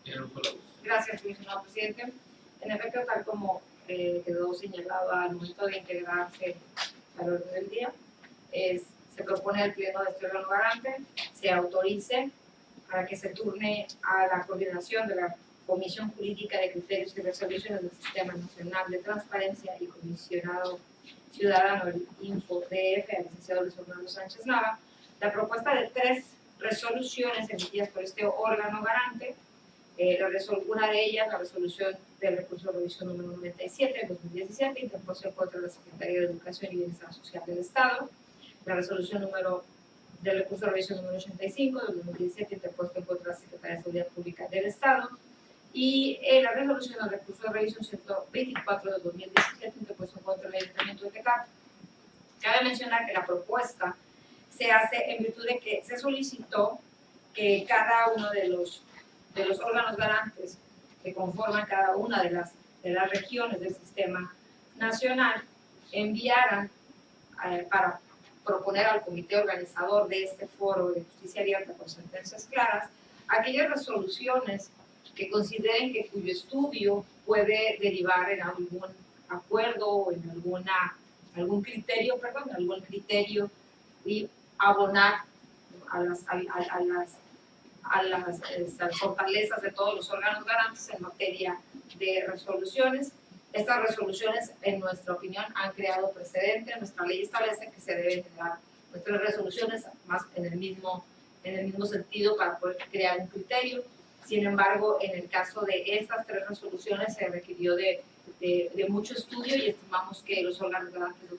tiene uso la voz. Gracias, comisionado presidente. En efecto, tal como quedó señalado al momento de integrarse al orden del día, se propone al Pleno de este órgano garante se autorice para que se turne a la coordinación de la Comisión Jurídica de Criterios y Resoluciones del Sistema Nacional de Transparencia y Comisionado Ciudadano del InfoDF, al licenciado Luis Fernando Sánchez Nava, la propuesta de 3 resoluciones emitidas por este órgano garante. Una de ellas, la resolución del recurso de revisión número 97 de 2017, interpuesto contra la Secretaría de Educación y Bienestar Social del Estado. La resolución del recurso de revisión número 85 de 2017, interpuesto contra la Secretaría de Seguridad Pública del Estado. Y la resolución del recurso de revisión 124 de 2017, interpuesto contra el Ayuntamiento de Tecate. Cabe mencionar que la propuesta se hace en virtud de que se solicitó que cada uno de los órganos garantes que conforman cada una de las regiones del sistema nacional enviaran para proponer al comité organizador de este foro de justicia abierta con sentencias claras aquellas resoluciones que consideren que cuyo estudio puede derivar en algún acuerdo o en algún criterio y abonar a las fortalezas de todos los órganos garantes en materia de resoluciones. Estas resoluciones, en nuestra opinión, han creado precedente. Nuestra ley establece que se deben dar nuestras resoluciones más en el mismo sentido para poder crear un criterio. Sin embargo, en el caso de estas 3 resoluciones se requirió de mucho estudio y estimamos que los órganos garantes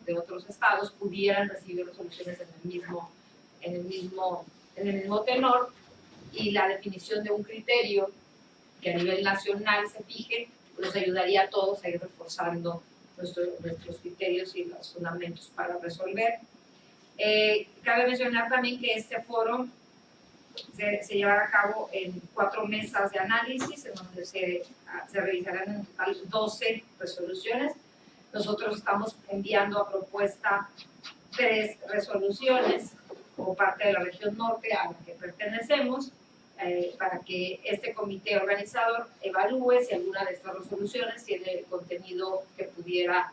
de otros estados pudieran recibir resoluciones en el mismo tenor, y la definición de un criterio que a nivel nacional se fije nos ayudaría a todos a ir reforzando nuestros criterios y los fundamentos para resolver. Cabe mencionar también que este foro se llevará a cabo en 4 mesas de análisis, en donde se revisarán en total 12 resoluciones. Nosotros estamos enviando a propuesta 3 resoluciones como parte de la región norte a la que pertenecemos, para que este comité organizador evalúe si alguna de estas resoluciones tiene contenido que pudiera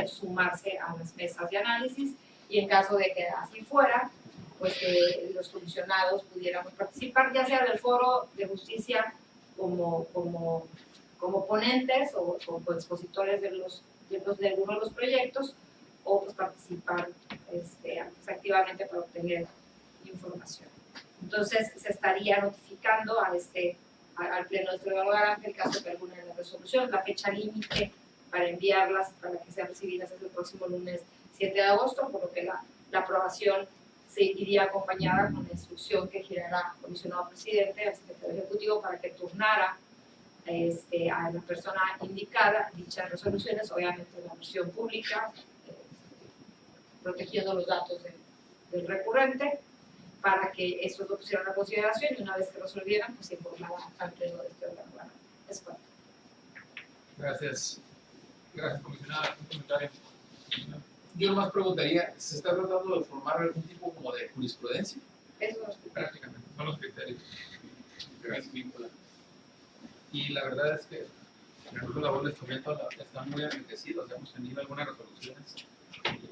sumarse a las mesas de análisis, y en caso de que así fuera, pues que los comisionados pudiéramos participar, ya sea del foro de justicia como ponentes o como expositores de algunos de los proyectos, o pues participar activamente para obtener información. Entonces se estaría notificando al pleno de evaluar en el caso de alguna de las resoluciones. La fecha límite para enviarlas, para que sean recibidas, es el próximo lunes 7 de agosto, por lo que la aprobación se iría acompañada con la instrucción que girará al comisionado presidente, al secretario ejecutivo, para que turnara a la persona indicada dichas resoluciones, obviamente en la versión pública, protegiendo los datos del recurrente, para que estos lo pusieran a consideración, y una vez que resolvieran, pues se informara al pleno de este órgano. Es cuanto. Gracias. Gracias, comisionada. Un comentario. Yo nomás preguntaría, ¿se está tratando de formar algún tipo como de jurisprudencia? Eso es Prácticamente, son los criterios que es vinculante. Y la verdad es que nosotros la voz de instrumento están muy enriquecidos, hemos tenido algunas resoluciones,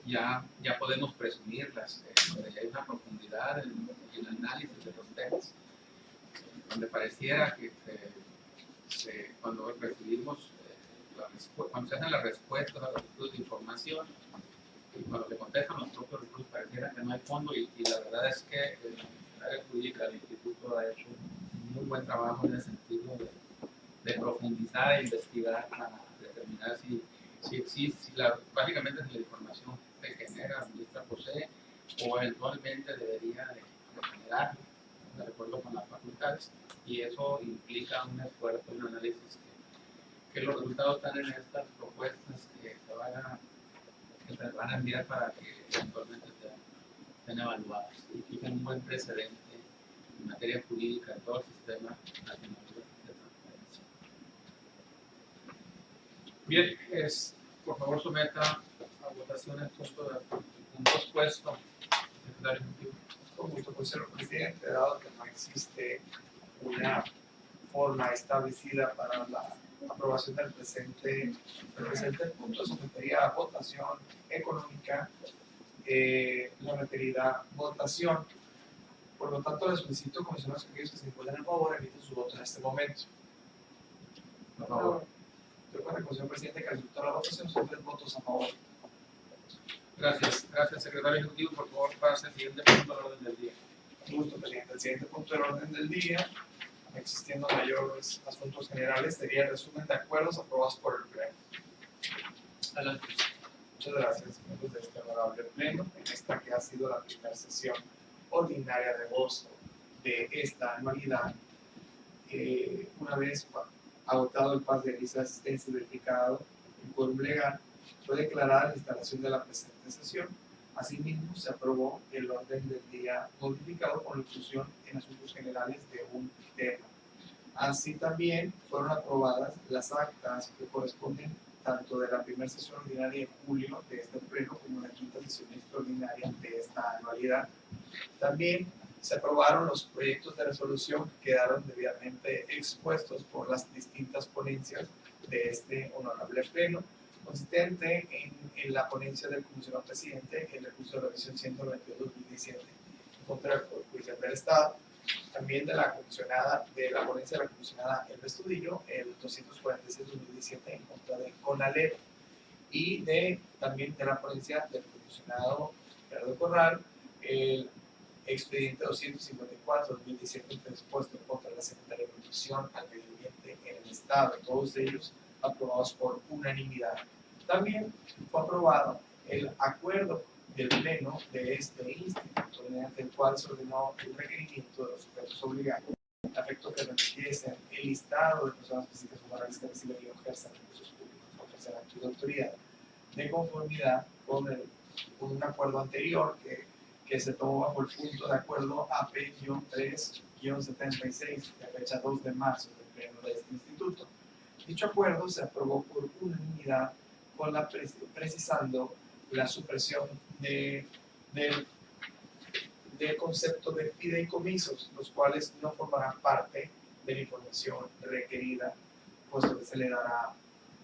ya podemos presumirlas, donde ya hay una profundidad en el análisis de los temas, donde pareciera que cuando recibimos, cuando se hacen las respuestas a los recursos de información, y cuando se contestan los propios recursos, pareciera que no hay fondo, y la verdad es que el área jurídica del instituto ha hecho un muy buen trabajo en el sentido de profundizar e investigar para determinar si existe, básicamente si la información se genera, la ministra posee, o eventualmente debería de generar, de acuerdo con las facultades, y eso implica un esfuerzo, un análisis que los resultados están en estas propuestas que se van a enviar para que eventualmente sean evaluadas y fijen un buen precedente en materia jurídica de todo el sistema nacional de transparencia. Bien, por favor someta a votación el punto expuesto. Secretario Ejecutivo. Con gusto, pues, señor presidente, dado que no existe una forma establecida para la aprobación del presente punto, sometería a votación económica la referida votación. Por lo tanto, les solicito, comisionados, aquellos que se encuentran a favor, emiten su voto en este momento. Por favor. De acuerdo, señor presidente, que al resultado de la votación son 3 votos a favor. Gracias, secretario ejecutivo. Por favor, pase al siguiente punto del orden del día. Un gusto, presidente. El siguiente punto del orden del día, existiendo mayores asuntos generales, sería el resumen de acuerdos aprobados por el Pleno. Adelante. Muchas gracias, miembros de este honorable Pleno, en esta que ha sido la primera sesión ordinaria de agosto de esta anualidad. Una vez agotado el pase de lista de asistencia y verificado el quórum legal, fue declarada la instalación de la presente sesión. Asimismo, se aprobó el orden del día modificado con la inclusión en asuntos generales de un tema. Así también fueron aprobadas las actas que corresponden tanto de la primera sesión ordinaria de julio de este pleno como de la quinta sesión extraordinaria de esta anualidad. También se aprobaron los proyectos de resolución que quedaron debidamente expuestos por las distintas ponencias de este honorable pleno, consistente en la ponencia del comisionado presidente, el recurso de revisión 192-2017 en contra del Poder Judicial del Estado, también de la ponencia de la comisionada Elba Estudillo, el 246-2017 en contra de CONALEP, y también de la ponencia del comisionado Gerardo Corral, el expediente 254-2017 interpuesto contra la Secretaría de Protección al Medio Ambiente en el Estado, todos ellos aprobados por unanimidad. También fue aprobado el acuerdo del Pleno de este instituto, mediante el cual se ordenó el requerimiento de los sujetos obligados, a efecto que remitiesen el listado de personas físicas o morales que reciben y ejerzan recursos públicos por tercer acto de autoridad de conformidad con un acuerdo anterior que se tomó bajo el punto de acuerdo AP-3-76 de fecha 2 de marzo del pleno de este instituto. Dicho acuerdo se aprobó por unanimidad precisando la supresión del concepto de fideicomisos, los cuales no formarán parte de la información requerida, puesto que se le dará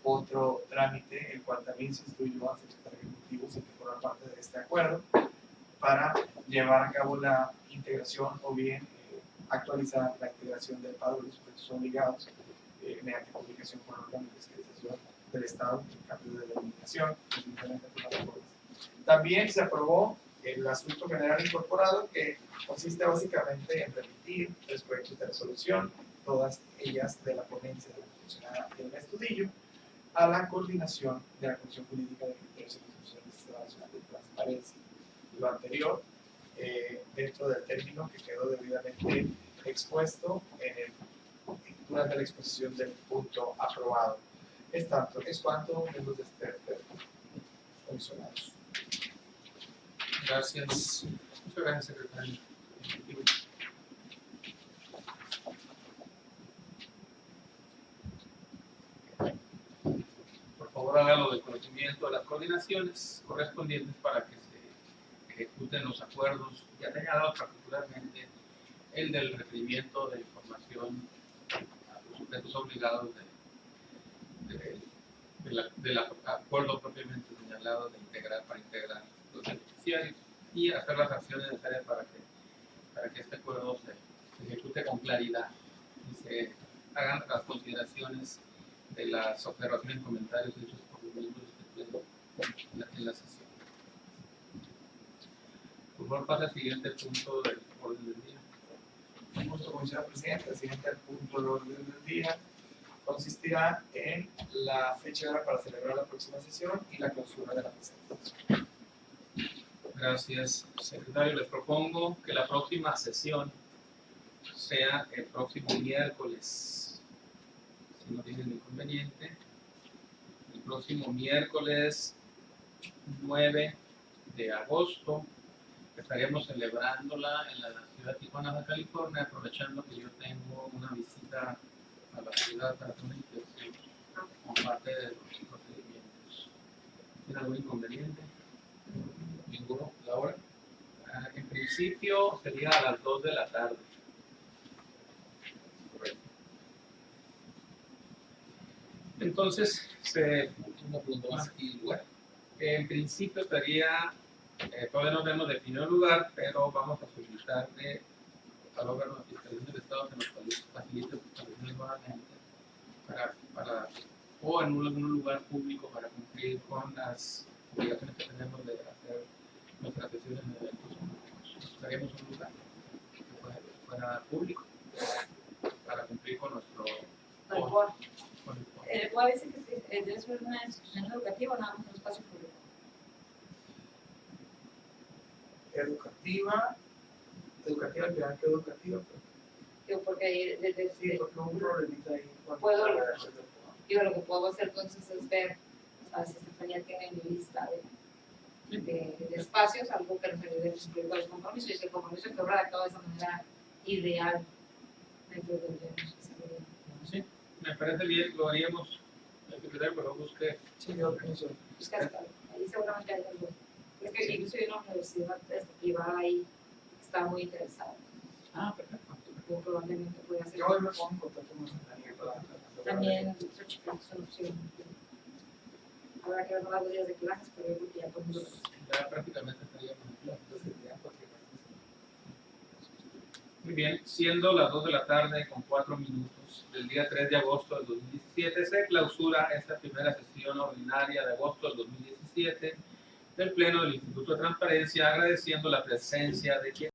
otro trámite, el cual también se instruyó al secretario ejecutivo sin que forma parte de este acuerdo, para llevar a cabo la integración o bien actualizar la integración del padrón de sujetos obligados mediante comunicación con órganos de fiscalización del Estado en cambio de denominación. También se aprobó el asunto general incorporado, que consiste básicamente en remitir 3 proyectos de resolución, todas ellas de la ponencia de la funcionaria del Estudillo, a la coordinación de la Comisión Jurídica de Criterios y Resoluciones del Sistema Nacional de Transparencia. Lo anterior, dentro del término que quedó debidamente expuesto durante la exposición del punto aprobado. Es cuanto miembros de este comisionados. Gracias. Muchas gracias, secretario. Por favor, hágalo de conocimiento de las coordinaciones correspondientes para que se ejecuten los acuerdos ya señalados, particularmente el del requerimiento de información a los sujetos obligados del acuerdo propiamente señalado para integrar los beneficiarios y hacer las acciones necesarias para que este acuerdo se ejecute con claridad y se hagan las consideraciones de las observaciones y comentarios hechos por los miembros de este pleno en la sesión. Por favor, pasa al siguiente punto del orden del día. Un gusto, comisionado presidente. El siguiente punto del orden del día consistirá en la fecha y hora para celebrar la próxima sesión y la clausura de la presente. Gracias, secretario. Les propongo que la próxima sesión sea el próximo miércoles, si no tienen inconveniente. El próximo miércoles 9 de agosto estaremos celebrándola en la ciudad de Tijuana, Baja California, aprovechando que yo tengo una visita a la ciudad para hacer una inspección como parte de los procedimientos. ¿Tiene algún inconveniente? ¿Ninguno? ¿La hora? En principio sería a las 2 de la tarde. Correcto. Entonces, una pregunta más. ¿Y lugar? En principio estaría, todavía no hemos definido el lugar, pero vamos a solicitarle al órgano de fiscalización del Estado que nos facilite sus nuevamente o en algún lugar público para cumplir con las obligaciones que tenemos de hacer nuestras sesiones en eventos públicos. Buscaríamos un lugar que fuera público para cumplir con nuestro ¿Puede decir que debe ser una institución educativa o nada más un espacio público? Educativa, al final que educativa, Digo, porque sí, porque hubo un problemita ahí. Yo lo que puedo hacer entonces es ver, o sea, si Estefanía tiene mi lista de espacios, algo que nos ayude a cumplir con el compromiso, y si el compromiso que redactado de esa manera ideal dentro del gobierno. Sí, me parece bien, lo haríamos. El secretario, pero busque. Sí, yo pienso. Ahí seguramente hay algo. Es que incluso hay una universidad privada ahí que está muy interesada. Ah, perfecto. Probablemente pueda ser. Yo hoy me pongo en contacto con Estefanía para También Xochitl es una opción. Habrá que ver los días de clases, pero yo creo que ya todo el mundo Ya prácticamente estaríamos en clase. Muy bien, siendo las 2 de la tarde con 4 minutos del día 3 de agosto del 2017, se clausura esta primera sesión ordinaria de agosto del 2017 del Pleno del Instituto de Transparencia, agradeciendo la presencia de quienes